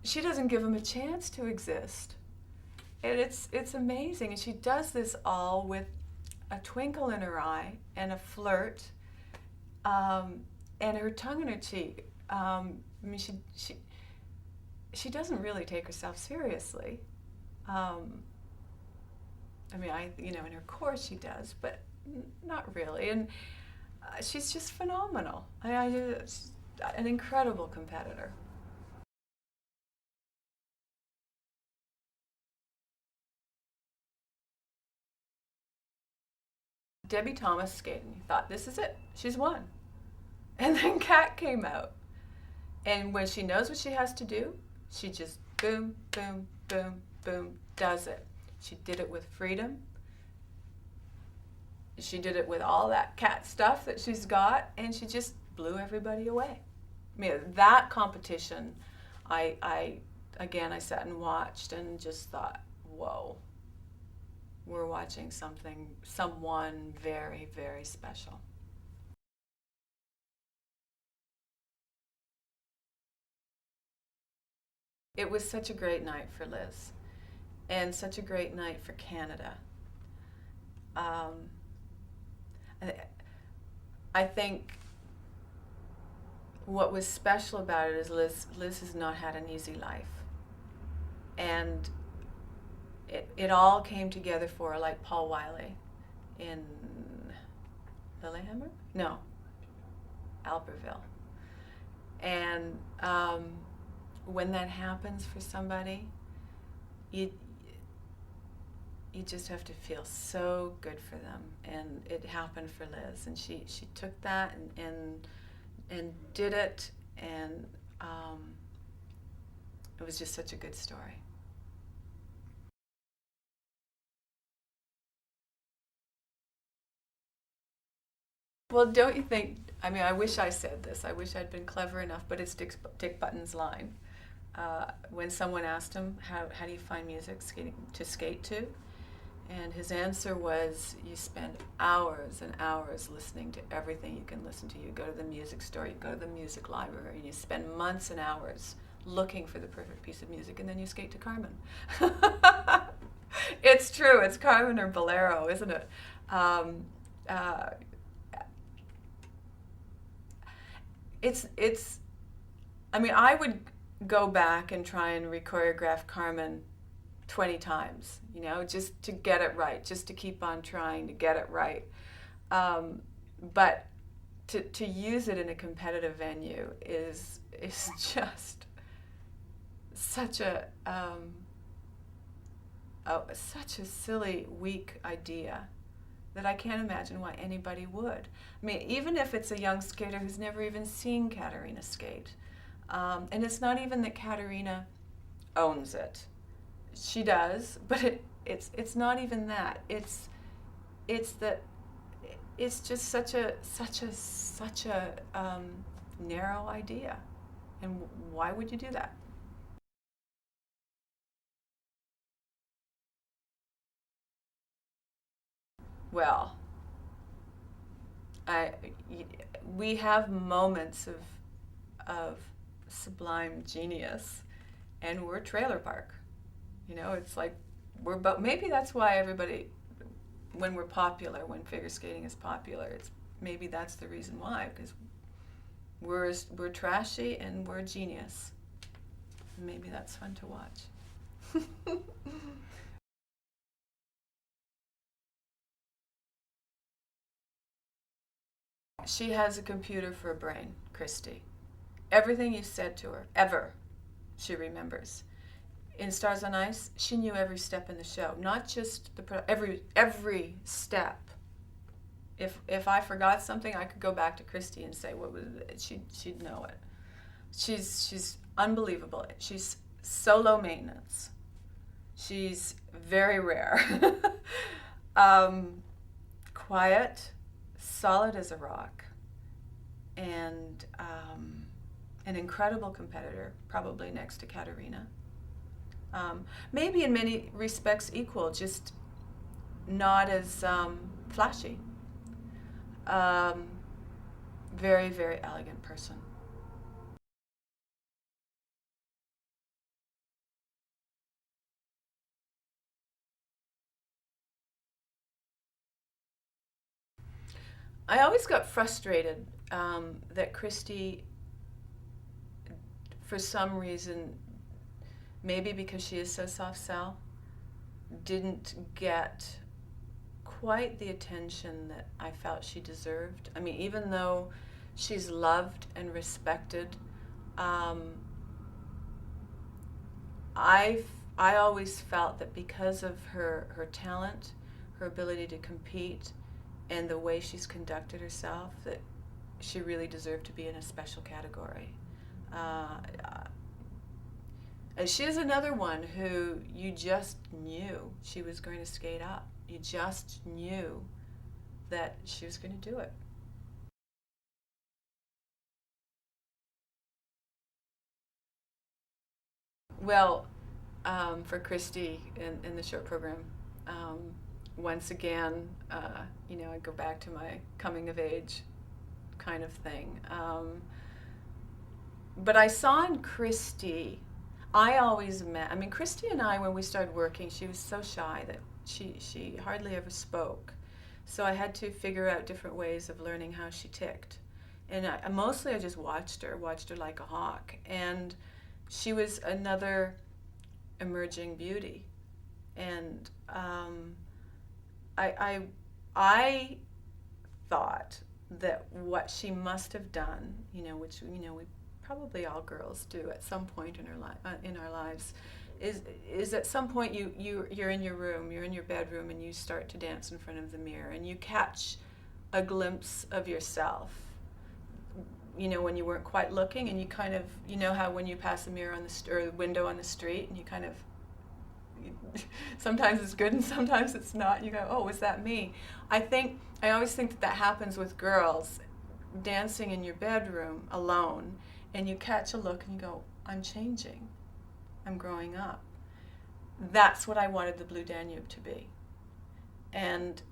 she doesn't give them a chance to exist. And it's amazing. And she does this all with a twinkle in her eye and a flirt, and her tongue in her cheek. I mean, she doesn't really take herself seriously. I mean, in her course she does, but not really. And she's just phenomenal. She's an incredible competitor. Debbie Thomas skating. Thought, this is it. She's won. And then Kat came out. And when she knows what she has to do, she just boom, boom, boom, boom, does it. She did it with freedom. She did it with all that cat stuff that she's got, and she just blew everybody away. I mean, that competition, I sat and watched and just thought, whoa, we're watching someone very, very special. It was such a great night for Liz, and such a great night for Canada. Um, I think what was special about it is Liz has not had an easy life, and it all came together for her, like Paul Wiley in Lillehammer? No, Albertville. And when that happens for somebody, you just have to feel so good for them. And it happened for Liz, and she took that and did it, and it was just such a good story. Well, don't you think, I mean, I wish I said this. I wish I'd been clever enough, but it's Dick Button's line. When someone asked him, how do you find music to skate to? And his answer was, you spend hours and hours listening to everything you can listen to. You go to the music store, you go to the music library, and you spend months and hours looking for the perfect piece of music, and then you skate to Carmen. It's true, it's Carmen or Bolero, isn't it? Uh, it's I mean, I would go back and try and re-choreograph Carmen 20 times, just to get it right, just to keep on trying to get it right. But to use it in a competitive venue is just such such a silly, weak idea that I can't imagine why anybody would. I mean, even if it's a young skater who's never even seen Katerina skate, and it's not even that Katerina owns it. She does, but it's not even that. It's that it's just such a narrow idea, and why would you do that? Well, I we have moments of sublime genius, and we're trailer park. It's like maybe that's why everybody, when we're popular, when figure skating is popular, it's maybe that's the reason why, because we're trashy and we're genius. Maybe that's fun to watch. She has a computer for a brain, Kristi. Everything you said to her, ever, she remembers. In Stars on Ice, she knew every step in the show, not just every step. If I forgot something, I could go back to Kristi and say what was it. She'd know it. She's unbelievable. She's so low maintenance. She's very rare. Quiet, solid as a rock, and an incredible competitor, probably next to Katerina. Maybe in many respects equal, just not as flashy. Very, very elegant person. I always got frustrated that Kristi, for some reason, maybe because she is so soft-sell, didn't get quite the attention that I felt she deserved. I mean, even though she's loved and respected, I always felt that because of her talent, her ability to compete, and the way she's conducted herself, that she really deserved to be in a special category. And she is another one who you just knew she was going to skate up. You just knew that she was going to do it. Well, for Kristi in the short program, once again, I go back to my coming of age kind of thing. But I saw in Kristi, Kristi and I, when we started working, she was so shy that she hardly ever spoke. So I had to figure out different ways of learning how she ticked. And mostly I just watched her like a hawk. And she was another emerging beauty. And I thought that what she must have done, which we probably all girls do at some point in our lives, is at some point you're in your room, you're in your bedroom, and you start to dance in front of the mirror, and you catch a glimpse of yourself. When you weren't quite looking, and you kind of, how when you pass a mirror or the window on the street, and you kind of, sometimes it's good and sometimes it's not. You go, oh, was that me? I always think that happens with girls dancing in your bedroom alone, and you catch a look and you go, I'm changing. I'm growing up. That's what I wanted the Blue Danube to be. And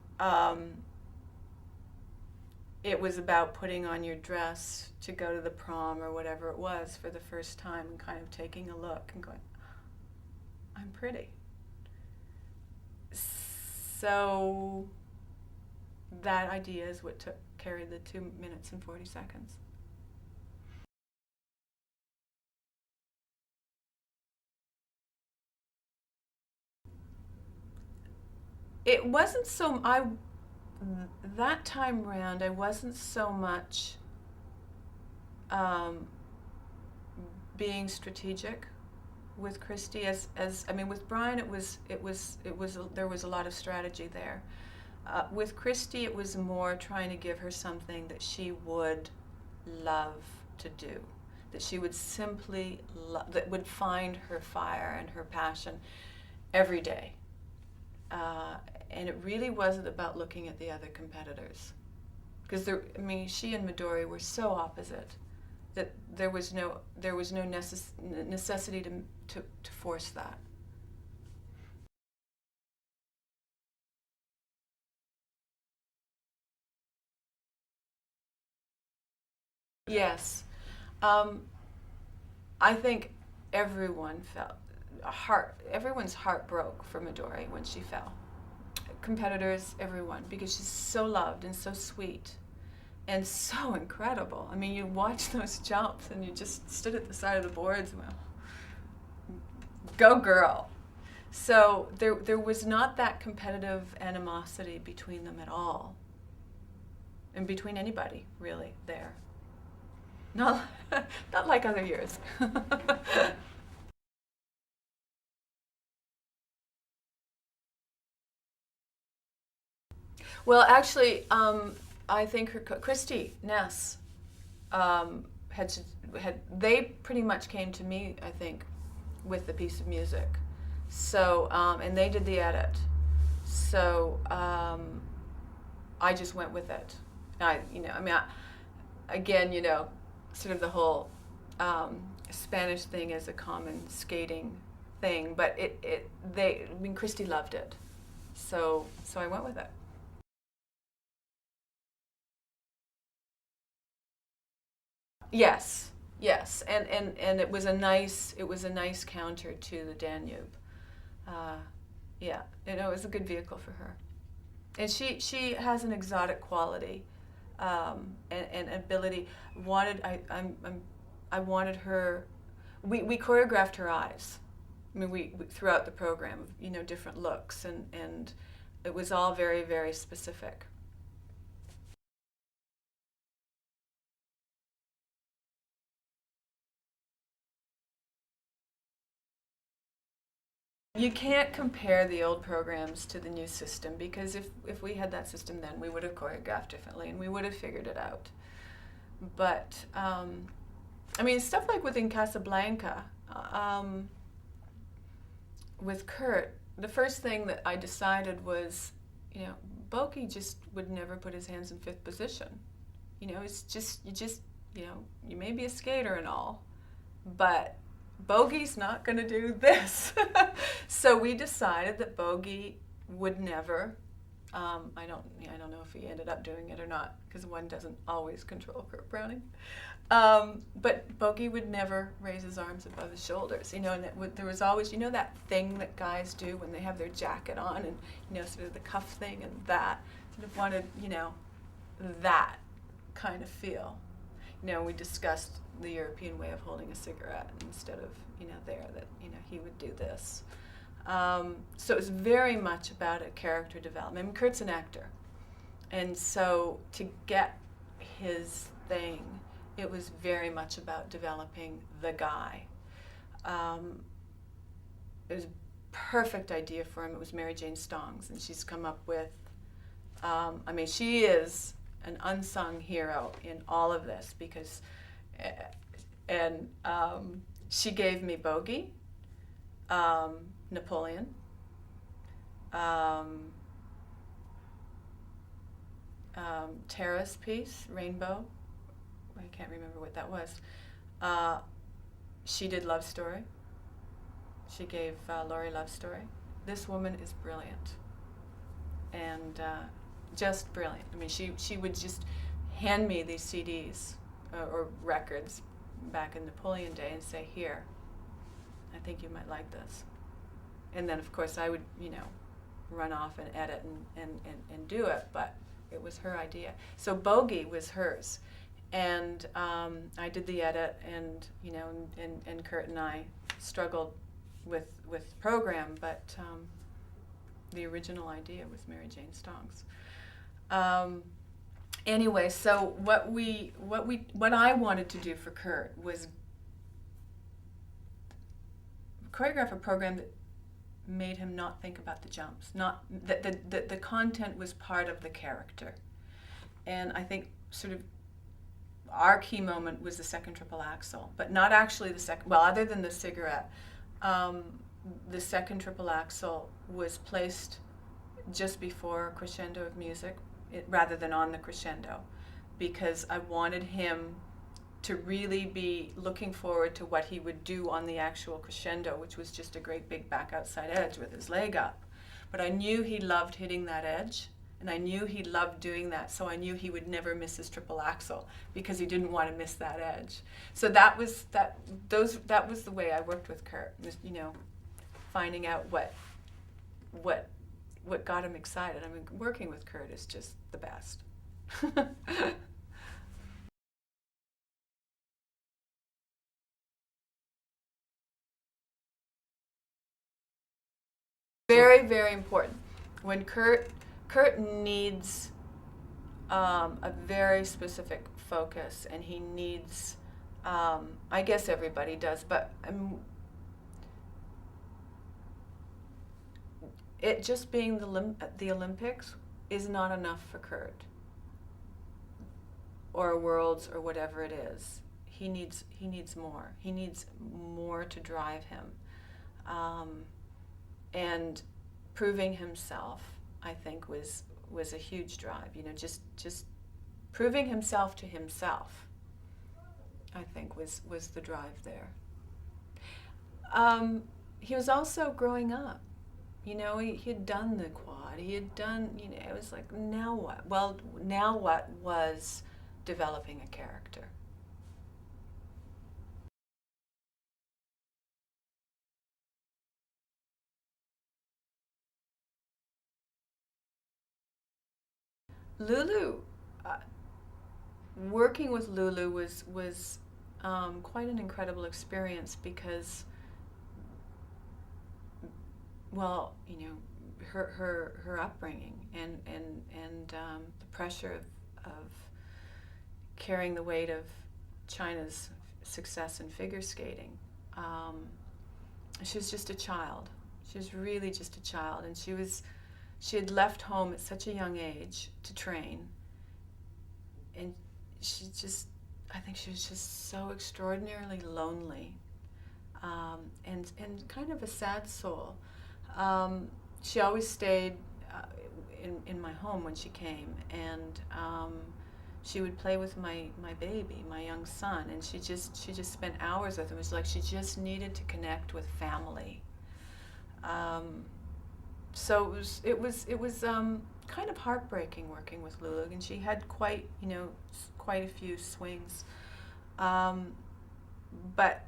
it was about putting on your dress to go to the prom or whatever it was for the first time, and kind of taking a look and going, I'm pretty. So that idea is what carried the 2 minutes and 40 seconds. It wasn't that time round, I wasn't so much being strategic with Kristi as with Brian there was a lot of strategy there. With Kristi, it was more trying to give her something that she would love to do, that she would simply that would find her fire and her passion every day. And it really wasn't about looking at the other competitors, because she and Midori were so opposite that there was no necessity to force that. Yes, I think everyone everyone's heart broke for Midori when she fell. Competitors, everyone, because she's so loved and so sweet and so incredible. You watch those jumps and you just stood at the side of the boards and went, go girl. So there was not that competitive animosity between them at all, and between anybody really there. Not like other years. Well, actually, I think Kristi Ness they pretty much came to me, I think, with the piece of music. So, and they did the edit. So, I just went with it. Again, sort of the whole Spanish thing is a common skating thing, but Kristi loved it. So I went with it. Yes, and it was a nice counter to the Danube. Yeah, it was a good vehicle for her, and she has an exotic quality and ability. I wanted her. We choreographed her eyes. I mean, we throughout the program, you know, different looks, and it was all very, very specific. You can't compare the old programs to the new system, because if we had that system then, we would have choreographed differently and we would have figured it out. But, I mean, stuff like within Casablanca, with Kurt, the first thing that I decided was, you know, Boki just would never put his hands in fifth position. You know, it's just, you know, you may be a skater and all, but Bogey's not going to do this. So we decided that Bogey would never. I don't know if he ended up doing it or not, because one doesn't always control Kurt Browning. But Bogey would never raise his arms above his shoulders, you know, and there was always, you know, that thing that guys do when they have their jacket on, and, you know, sort of the cuff thing, and that sort of wanted, you know, that kind of feel. You know, we discussed the European way of holding a cigarette instead of, you know, that, you know, he would do this. So it was very much about a character development. I mean, Kurt's an actor, and so to get his thing, it was very much about developing the guy. It was a perfect idea for him. It was Mary Jane Stong's, and she's come up with, I mean, she is an unsung hero in all of this, because, she gave me Bogey, Napoleon, Tara's piece, Rainbow. I can't remember what that was. She did Love Story. She gave Laurie Love Story. This woman is brilliant, and just brilliant. I mean, she would just hand me these CDs or records back in Napoleon Day and say, "Here, I think you might like this." And then, of course, I would, you know, run off and edit and do it, but it was her idea. So Bogey was hers. And I did the edit, and, you know, and Kurt and I struggled with the program, but the original idea was Mary Jane Stong's. Anyway, so what I wanted to do for Kurt was choreograph a program that made him not think about the jumps, not that the content was part of the character. And I think sort of our key moment was the second triple axel, but not actually the second, well, other than the cigarette. The second triple axel was placed just before crescendo of music, rather than on the crescendo, because I wanted him to really be looking forward to what he would do on the actual crescendo, which was just a great big back outside edge with his leg up. But I knew he loved hitting that edge, and I knew he loved doing that, so I knew he would never miss his triple axel, because he didn't want to miss that edge. So that was the way I worked with Kurt, was, you know, finding out what got him excited. I mean, working with Kurt is just the best. Very, very important. When Kurt needs a very specific focus, and he needs, I guess everybody does, but it just being the Olympics is not enough for Kurt, or Worlds, or whatever it is. He needs more. He needs more to drive him. And proving himself, I think, was a huge drive. You know, just proving himself to himself, I think, was the drive there. He was also growing up. You know, he had done the quad. He had done, you know, it was like, now what? Well, now what was developing a character. Lulu, working with Lulu was quite an incredible experience because, well, you know, her upbringing and the pressure of carrying the weight of China's success in figure skating. She was just a child. She was really just a child, and she had left home at such a young age to train, and I think she was just so extraordinarily lonely, and kind of a sad soul. She always stayed in my home when she came, and she would play with my baby, my young son, and she just spent hours with him. It was like she just needed to connect with family. So it was kind of heartbreaking working with Lulu, and she had quite a few swings, but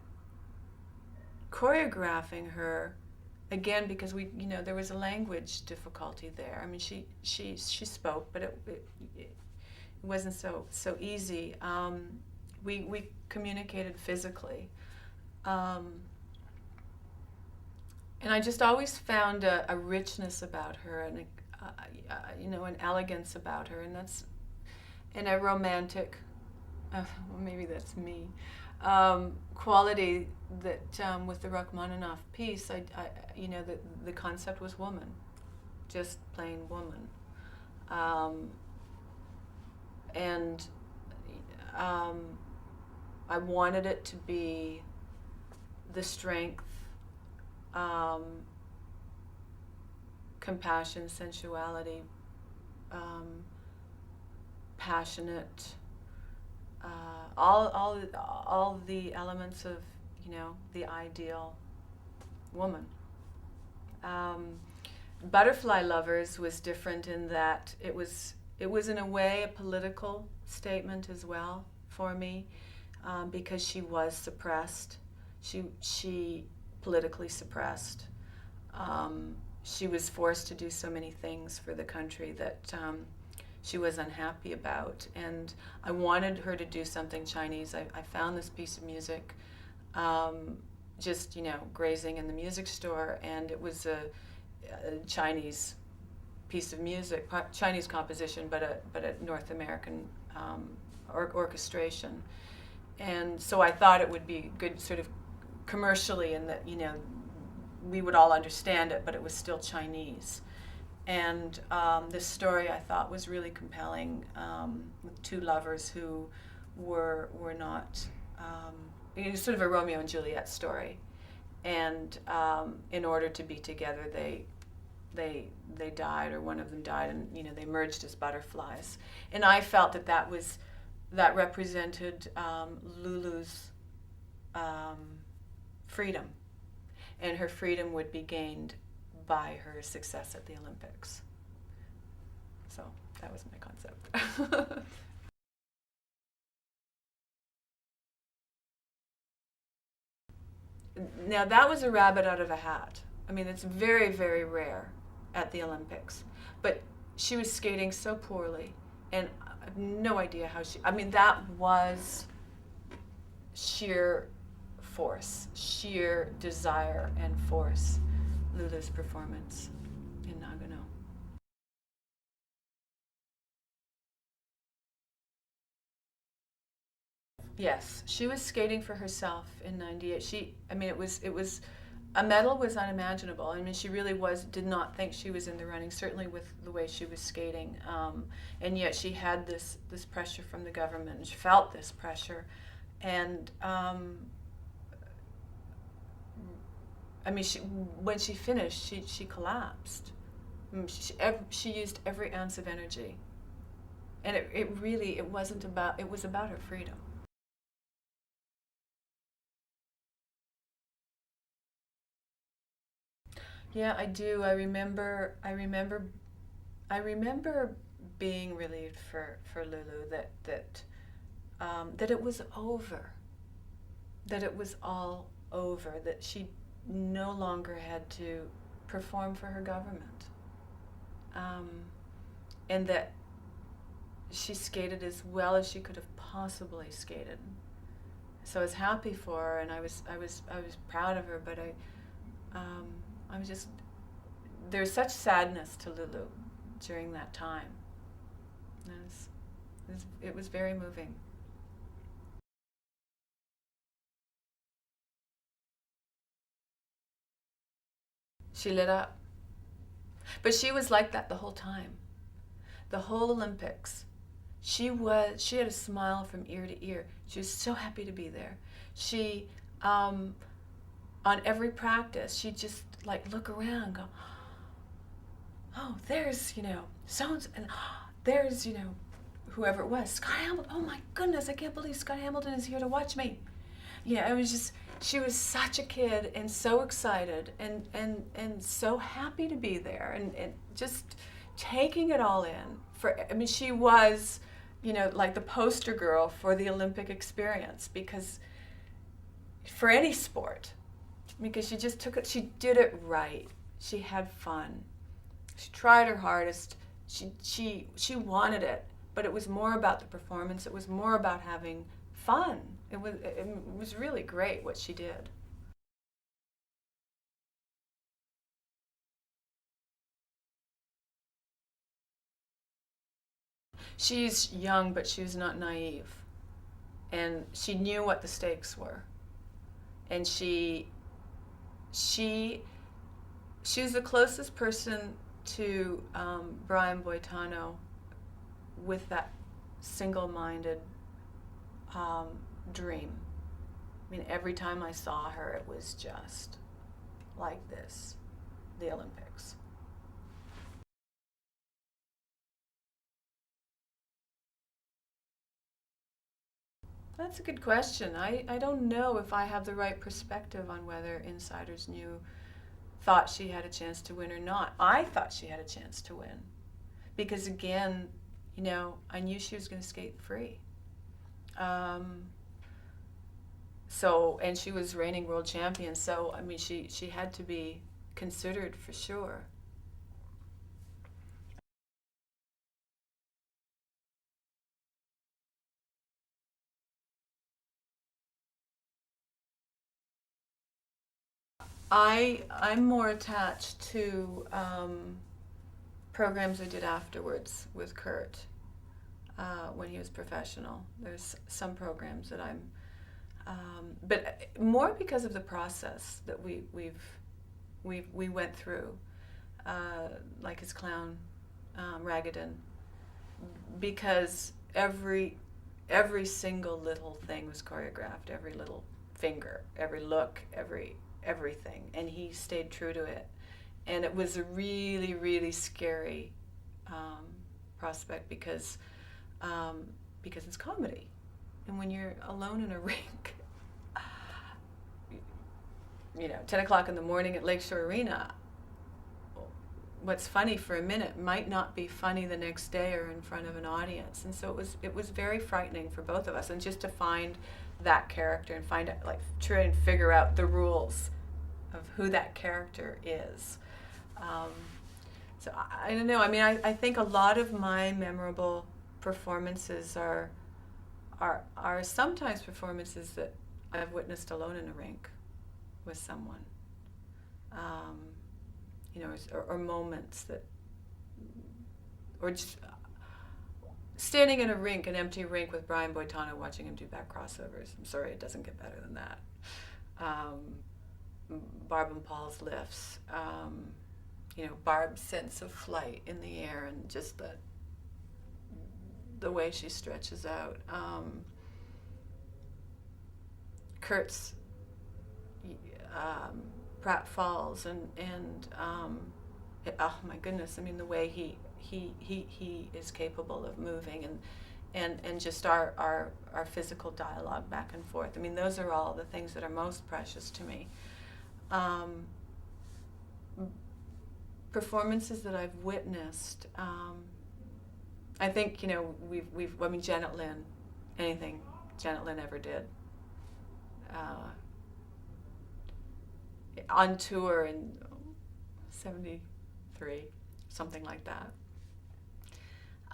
choreographing her, again, because there was a language difficulty there. I mean, she spoke, but it wasn't so easy. We communicated physically, and I just always found a richness about her, and an elegance about her, and a romantic, maybe that's me, quality that with the Rachmaninoff piece, the concept was woman, just plain woman, and I wanted it to be the strength, compassion, sensuality, passionate, all the elements of the ideal woman. Butterfly Lovers was different in that it was in a way a political statement as well for me, because she was suppressed. She politically suppressed. She was forced to do so many things for the country that she was unhappy about, and I wanted her to do something Chinese. I found this piece of music just grazing in the music store, and it was a Chinese piece of music, Chinese composition, but a North American orchestration, and so I thought it would be good, sort of commercially, in that we would all understand it, but it was still Chinese. And this story I thought was really compelling, with two lovers who were not, it was sort of a Romeo and Juliet story, and in order to be together, they died, or one of them died, and they merged as butterflies. And I felt that represented Lulu's freedom, and her freedom would be gained by her success at the Olympics. So that was my concept. Now that was a rabbit out of a hat. I mean, it's very, very rare at the Olympics. But she was skating so poorly, and I have no idea how that was sheer force, sheer desire and force, Lulu's performance in Nagano. Yes, she was skating for herself in '98. It was a medal was unimaginable. I mean, she really did not think she was in the running, certainly with the way she was skating. And yet she had this pressure from the government, and she felt this pressure. And when she finished, she collapsed. She used every ounce of energy. And it was about her freedom. Yeah, I do. I remember being relieved for Lulu that it was over, that it was all over, that she no longer had to perform for her government, and that she skated as well as she could have possibly skated. So I was happy for her, and I was proud of her. But I was just, there's such sadness to Lulu during that time. It was very moving. She lit up. But she was like that the whole time. The whole Olympics. She had a smile from ear to ear. She was so happy to be there. She, on every practice, she'd just like look around and go, oh, there's, so-and-so, and there's, whoever it was, Scott Hamilton. Oh my goodness, I can't believe Scott Hamilton is here to watch me. It was just, she was such a kid and so excited and so happy to be there and just taking it all in. She was, like the poster girl for the Olympic experience, because for any sport, because she just took it, she did it right. She had fun. She tried her hardest. She wanted it, but it was more about the performance. It was more about having fun. It was really great what she did. She's young, but she was not naive, and she knew what the stakes were, and she was the closest person to Brian Boitano with that single-minded dream. Every time I saw her, it was just like this, the Olympics. That's a good question. I don't know if I have the right perspective on whether insiders thought she had a chance to win or not. I thought she had a chance to win because, again, I knew she was going to skate free. And she was reigning world champion, so she had to be considered for sure. I'm more attached to programs I did afterwards with Kurt when he was professional. There's some programs that but more because of the process that we went through, like his clown, Ragadan, because every single little thing was choreographed, every little finger, every look, everything, and he stayed true to it. And it was a really, really scary prospect because it's comedy, and when you're alone in a rink, 10 o'clock in the morning at Lakeshore Arena, what's funny for a minute might not be funny the next day or in front of an audience. And so it was very frightening for both of us, and just to find that character and try and figure out the rules of who that character is. So I don't know. I think a lot of my memorable performances are sometimes performances that I've witnessed alone in a rink with someone, or moments that, or just standing in a rink, an empty rink with Brian Boitano, watching him do back crossovers. I'm sorry, it doesn't get better than that. Barb and Paul's lifts, Barb's sense of flight in the air, and just the way she stretches out. Kurt's Pratt Falls, and oh my goodness, the way he is capable of moving, and just our physical dialogue back and forth. Those are all the things that are most precious to me. Performances that I've witnessed, I think, Janet Lynn, anything Janet Lynn ever did. On tour in '73, something like that.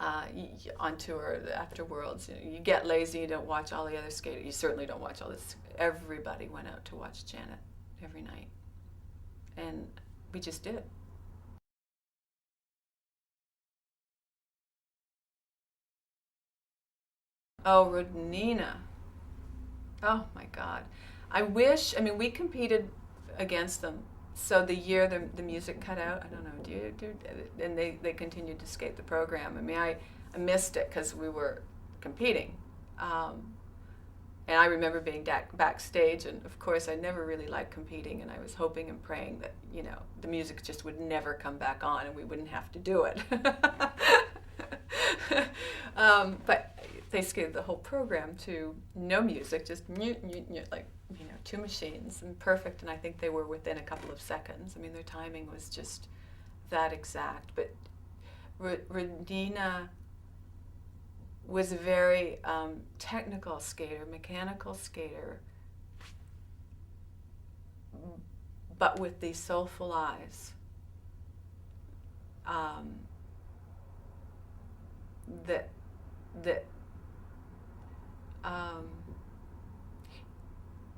On tour after Worlds, you get lazy, you don't watch all the other skaters. You certainly don't watch all this. Everybody went out to watch Janet every night. And we just did. Oh, Rodnina. Oh my God. I mean, we competed against them. So the year the music cut out, I don't know, and they continued to skate the program. I mean, I missed it because we were competing. And I remember being backstage, and of course I never really liked competing, and I was hoping and praying that, the music just would never come back on and we wouldn't have to do it. But they skated the whole program to no music, just like, two machines, and perfect, and I think they were within a couple of seconds. I mean, their timing was just that exact. But Rodina was a very technical skater, mechanical skater, but with these soulful eyes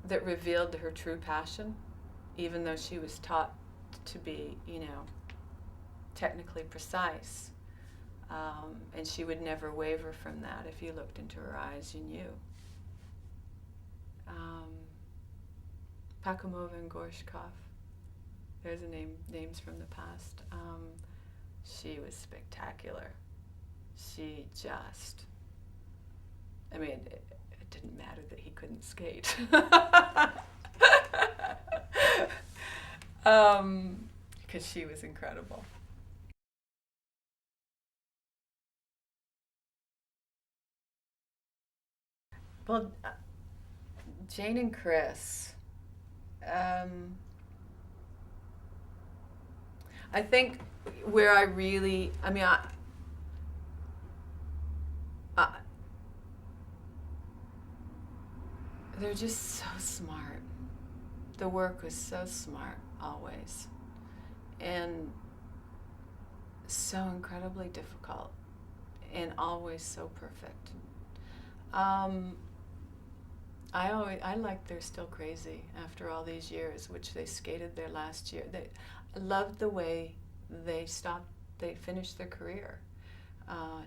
that revealed her true passion, even though she was taught to be, technically precise. And she would never waver from that. If you looked into her eyes, you knew. Pakumova and Gorshkov. There's names from the past. She was spectacular. She just, I mean, it didn't matter that he couldn't skate. Because she was incredible. Well, Jane and Chris, I think where I really, I mean, they're just so smart. The work was so smart, always. And so incredibly difficult. And always so perfect. I like They're Still Crazy after all these years, which they skated their last year. I loved the way they finished their career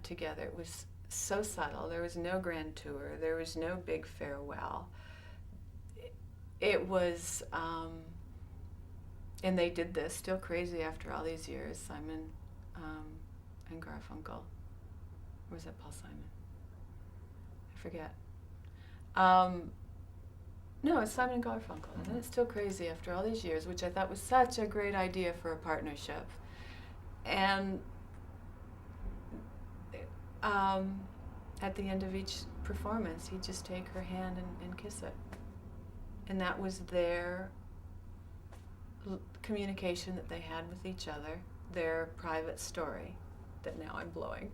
together. It was so subtle. There was no grand tour. There was no big farewell. It was, and they did this, Still Crazy after all these years, Simon and Garfunkel. Or was that Paul Simon? I forget. No, it's Simon and Garfunkel. And it's Still Crazy after all these years, which I thought was such a great idea for a partnership. And at the end of each performance, he'd just take her hand and kiss it. And that was their communication that they had with each other, their private story that now I'm blowing.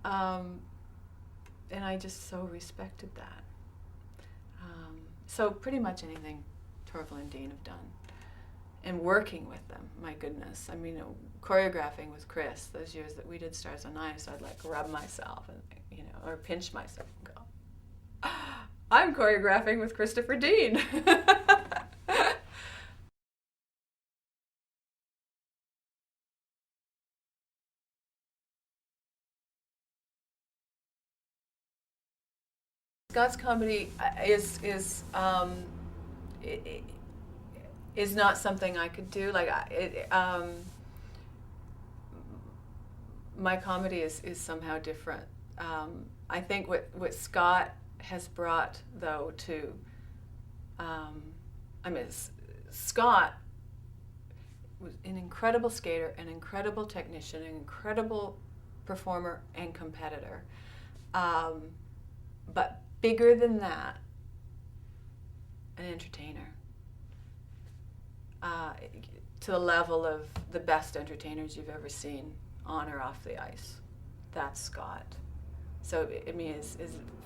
And I just so respected that. So pretty much anything Torval and Dean have done. And working with them, my goodness. I mean, choreographing with Chris, those years that we did Stars on Ice, I'd like rub myself and, or pinch myself and go, I'm choreographing with Christopher Dean. Scott's comedy is not something I could do. Like my comedy is somehow different. I think what Scott has brought, though, to Scott was an incredible skater, an incredible technician, an incredible performer and competitor. But bigger than that, an entertainer. To the level of the best entertainers you've ever seen on or off the ice. That's Scott. So, I mean, as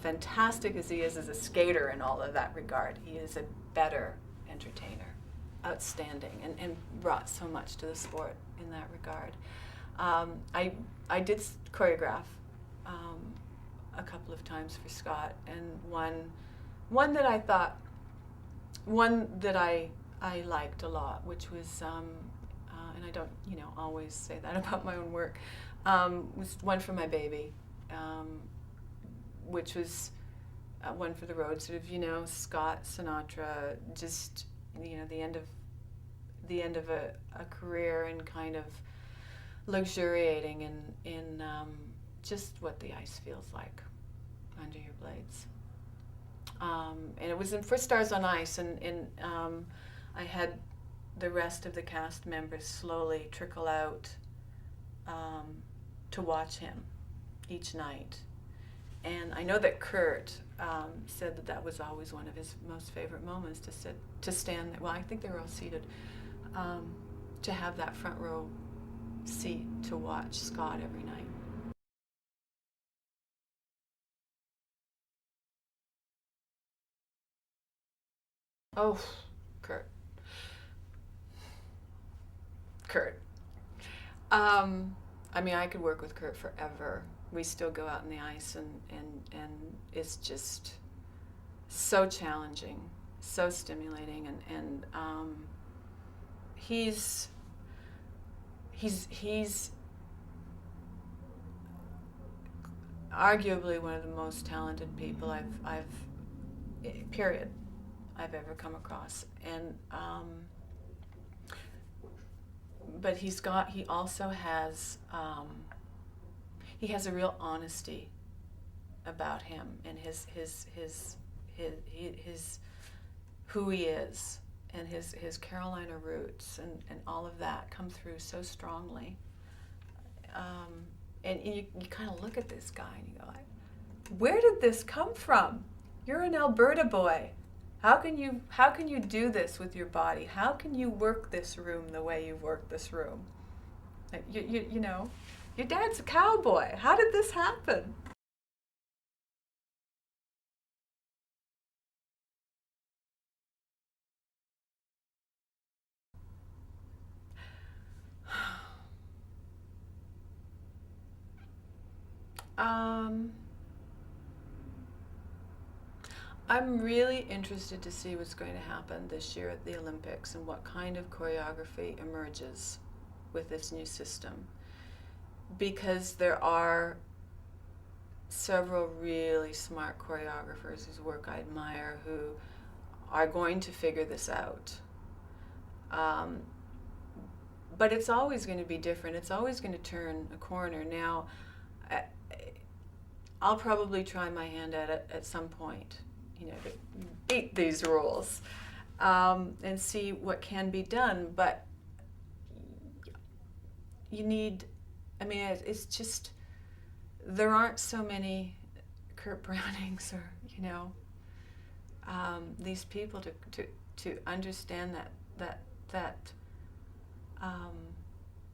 fantastic as he is as a skater in all of that regard, he is a better entertainer. Outstanding, and brought so much to the sport in that regard. I did choreograph a couple of times for Scott, and one that I thought, one that I liked a lot, which was, and I don't, always say that about my own work, was one for my baby, which was one for the road, sort of, Scott Sinatra, just, the end of a career, and kind of luxuriating in just what the ice feels like under your blades. And it was for Stars on Ice, and I had the rest of the cast members slowly trickle out to watch him each night. And I know that Kurt said that was always one of his most favorite moments, to stand there. Well, I think they were all seated, to have that front row seat to watch Scott every night. Oh, Kurt. I mean, I could work with Kurt forever. We still go out on the ice, and it's just so challenging, so stimulating, and he's arguably one of the most talented people I've ever come across. And but he also has he has a real honesty about him, and his who he is, and his Carolina roots, and all of that come through so strongly. And you kind of look at this guy and you go, where did this come from? You're an Alberta boy. How can you do this with your body? How can you work this room the way you work this room? Your dad's a cowboy. How did this happen? I'm really interested to see what's going to happen this year at the Olympics, and what kind of choreography emerges with this new system. Because there are several really smart choreographers whose work I admire, who are going to figure this out. But it's always going to be different. It's always going to turn a corner. Now, I'll probably try my hand at it at some point, to beat these rules, and see what can be done. But you need, it's just, there aren't so many Kurt Brownings or, these people to understand that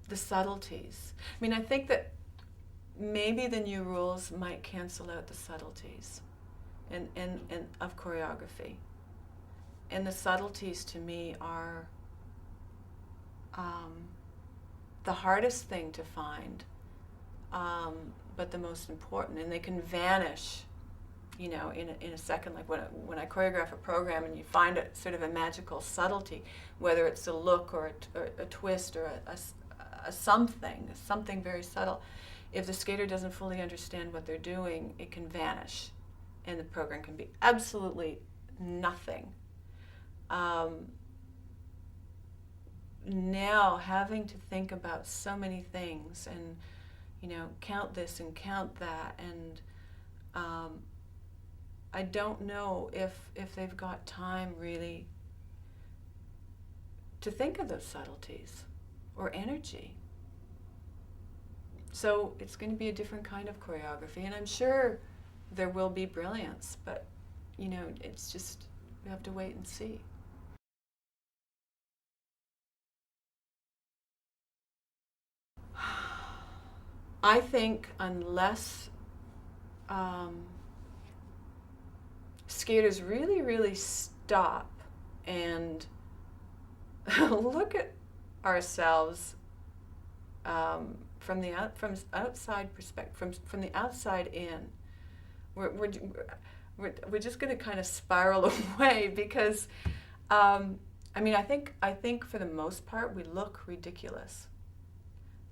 the subtleties. I think that maybe the new rules might cancel out the subtleties and of choreography. And the subtleties to me are the hardest thing to find, but the most important, and they can vanish, in a second. Like when I choreograph a program and you find a sort of a magical subtlety, whether it's a look or a twist or a something very subtle. If the skater doesn't fully understand what they're doing, it can vanish, and the program can be absolutely nothing. Now, having to think about so many things, and count this and count that, and I don't know if they've got time really to think of those subtleties or energy. So it's going to be a different kind of choreography, and I'm sure there will be brilliance, but it's just, we have to wait and see. I think unless skaters really, really stop and look at ourselves from the outside perspective, from the outside in, we're just going to kind of spiral away because, I mean, I think for the most part we look ridiculous.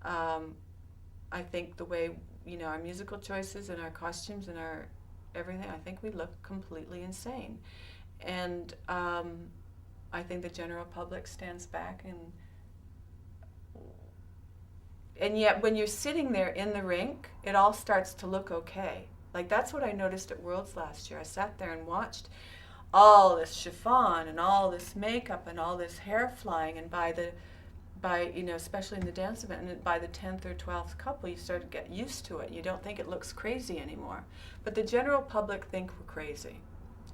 I think the way, you know, our musical choices and our costumes and our everything, I think we look completely insane. And I think the general public stands back, and yet when you're sitting there in the rink, it all starts to look okay. Like, that's what I noticed at Worlds last year. I sat there and watched all this chiffon and all this makeup and all this hair flying, and by you know, especially in the dance event, and by the 10th or 12th couple, you start to get used to it. You don't think it looks crazy anymore. But the general public think we're crazy.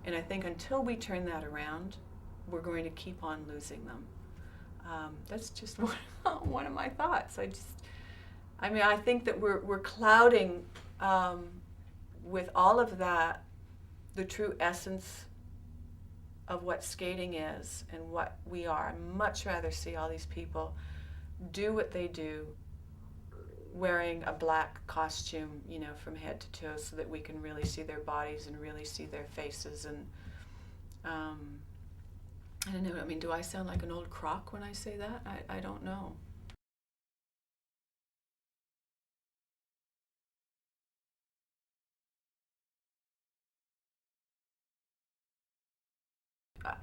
And I think until we turn that around, we're going to keep on losing them. That's just one of my thoughts. I mean, I think that we're clouding with all of that the true essence of what skating is and what we are. I'd much rather see all these people do what they do wearing a black costume, you know, from head to toe, so that we can really see their bodies and really see their faces. And I don't know, I mean, do I sound like an old crock when I say that? I don't know.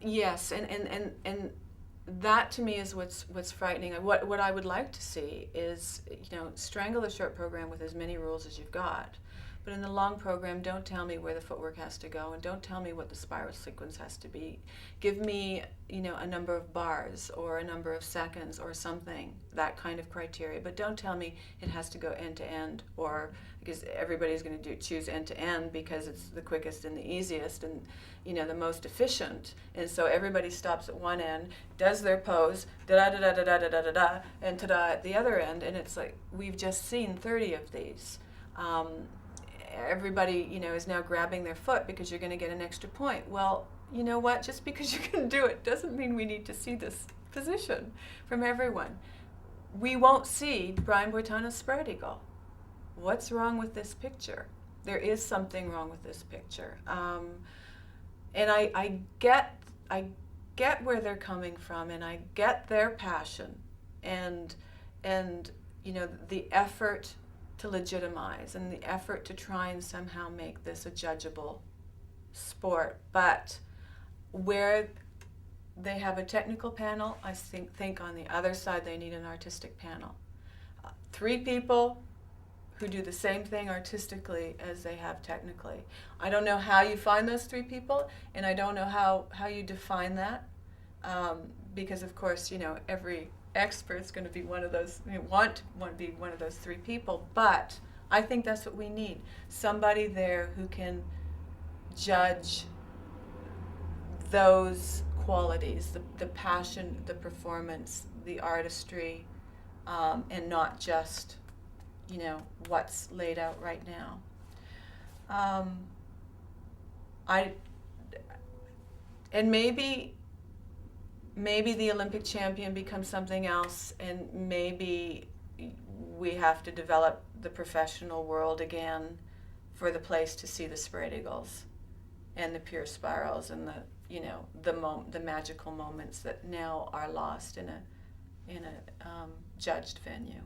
Yes, and that to me is what's frightening. What I would like to see is, you know, strangle the short program with as many rules as you've got, but in the long program, don't tell me where the footwork has to go, and don't tell me what the spiral sequence has to be. Give me, you know, a number of bars or a number of seconds or something, that kind of criteria. But don't tell me it has to go end to end, or because everybody's going to choose end to end because it's the quickest and the easiest and, you know, the most efficient. And so everybody stops at one end, does their pose, da da da da da da da da da, and ta-da at the other end. And it's like, we've just seen 30 of these. Everybody, you know, is now grabbing their foot because you're going to get an extra point. Well, you know what? Just because you can do it doesn't mean we need to see this position from everyone. We won't see Brian Boitano's spread eagle. What's wrong with this picture? There is something wrong with this picture. And I get where they're coming from, and I get their passion, and you know, the effort to legitimize and the effort to try and somehow make this a judgeable sport. But where they have a technical panel, I think on the other side they need an artistic panel. 3 people who do the same thing artistically as they have technically. I don't know how you find those 3 people, and I don't know how you define that, because of course, you know, every expert's going to be one of those, want to be one of those 3 people. But I think that's what we need. Somebody there who can judge those qualities, the passion, the performance, the artistry, and not just, you know, what's laid out right now. And maybe the Olympic champion becomes something else, and maybe we have to develop the professional world again for the place to see the spread eagles and the pure spirals and the, you know, the magical moments that now are lost in a judged venue.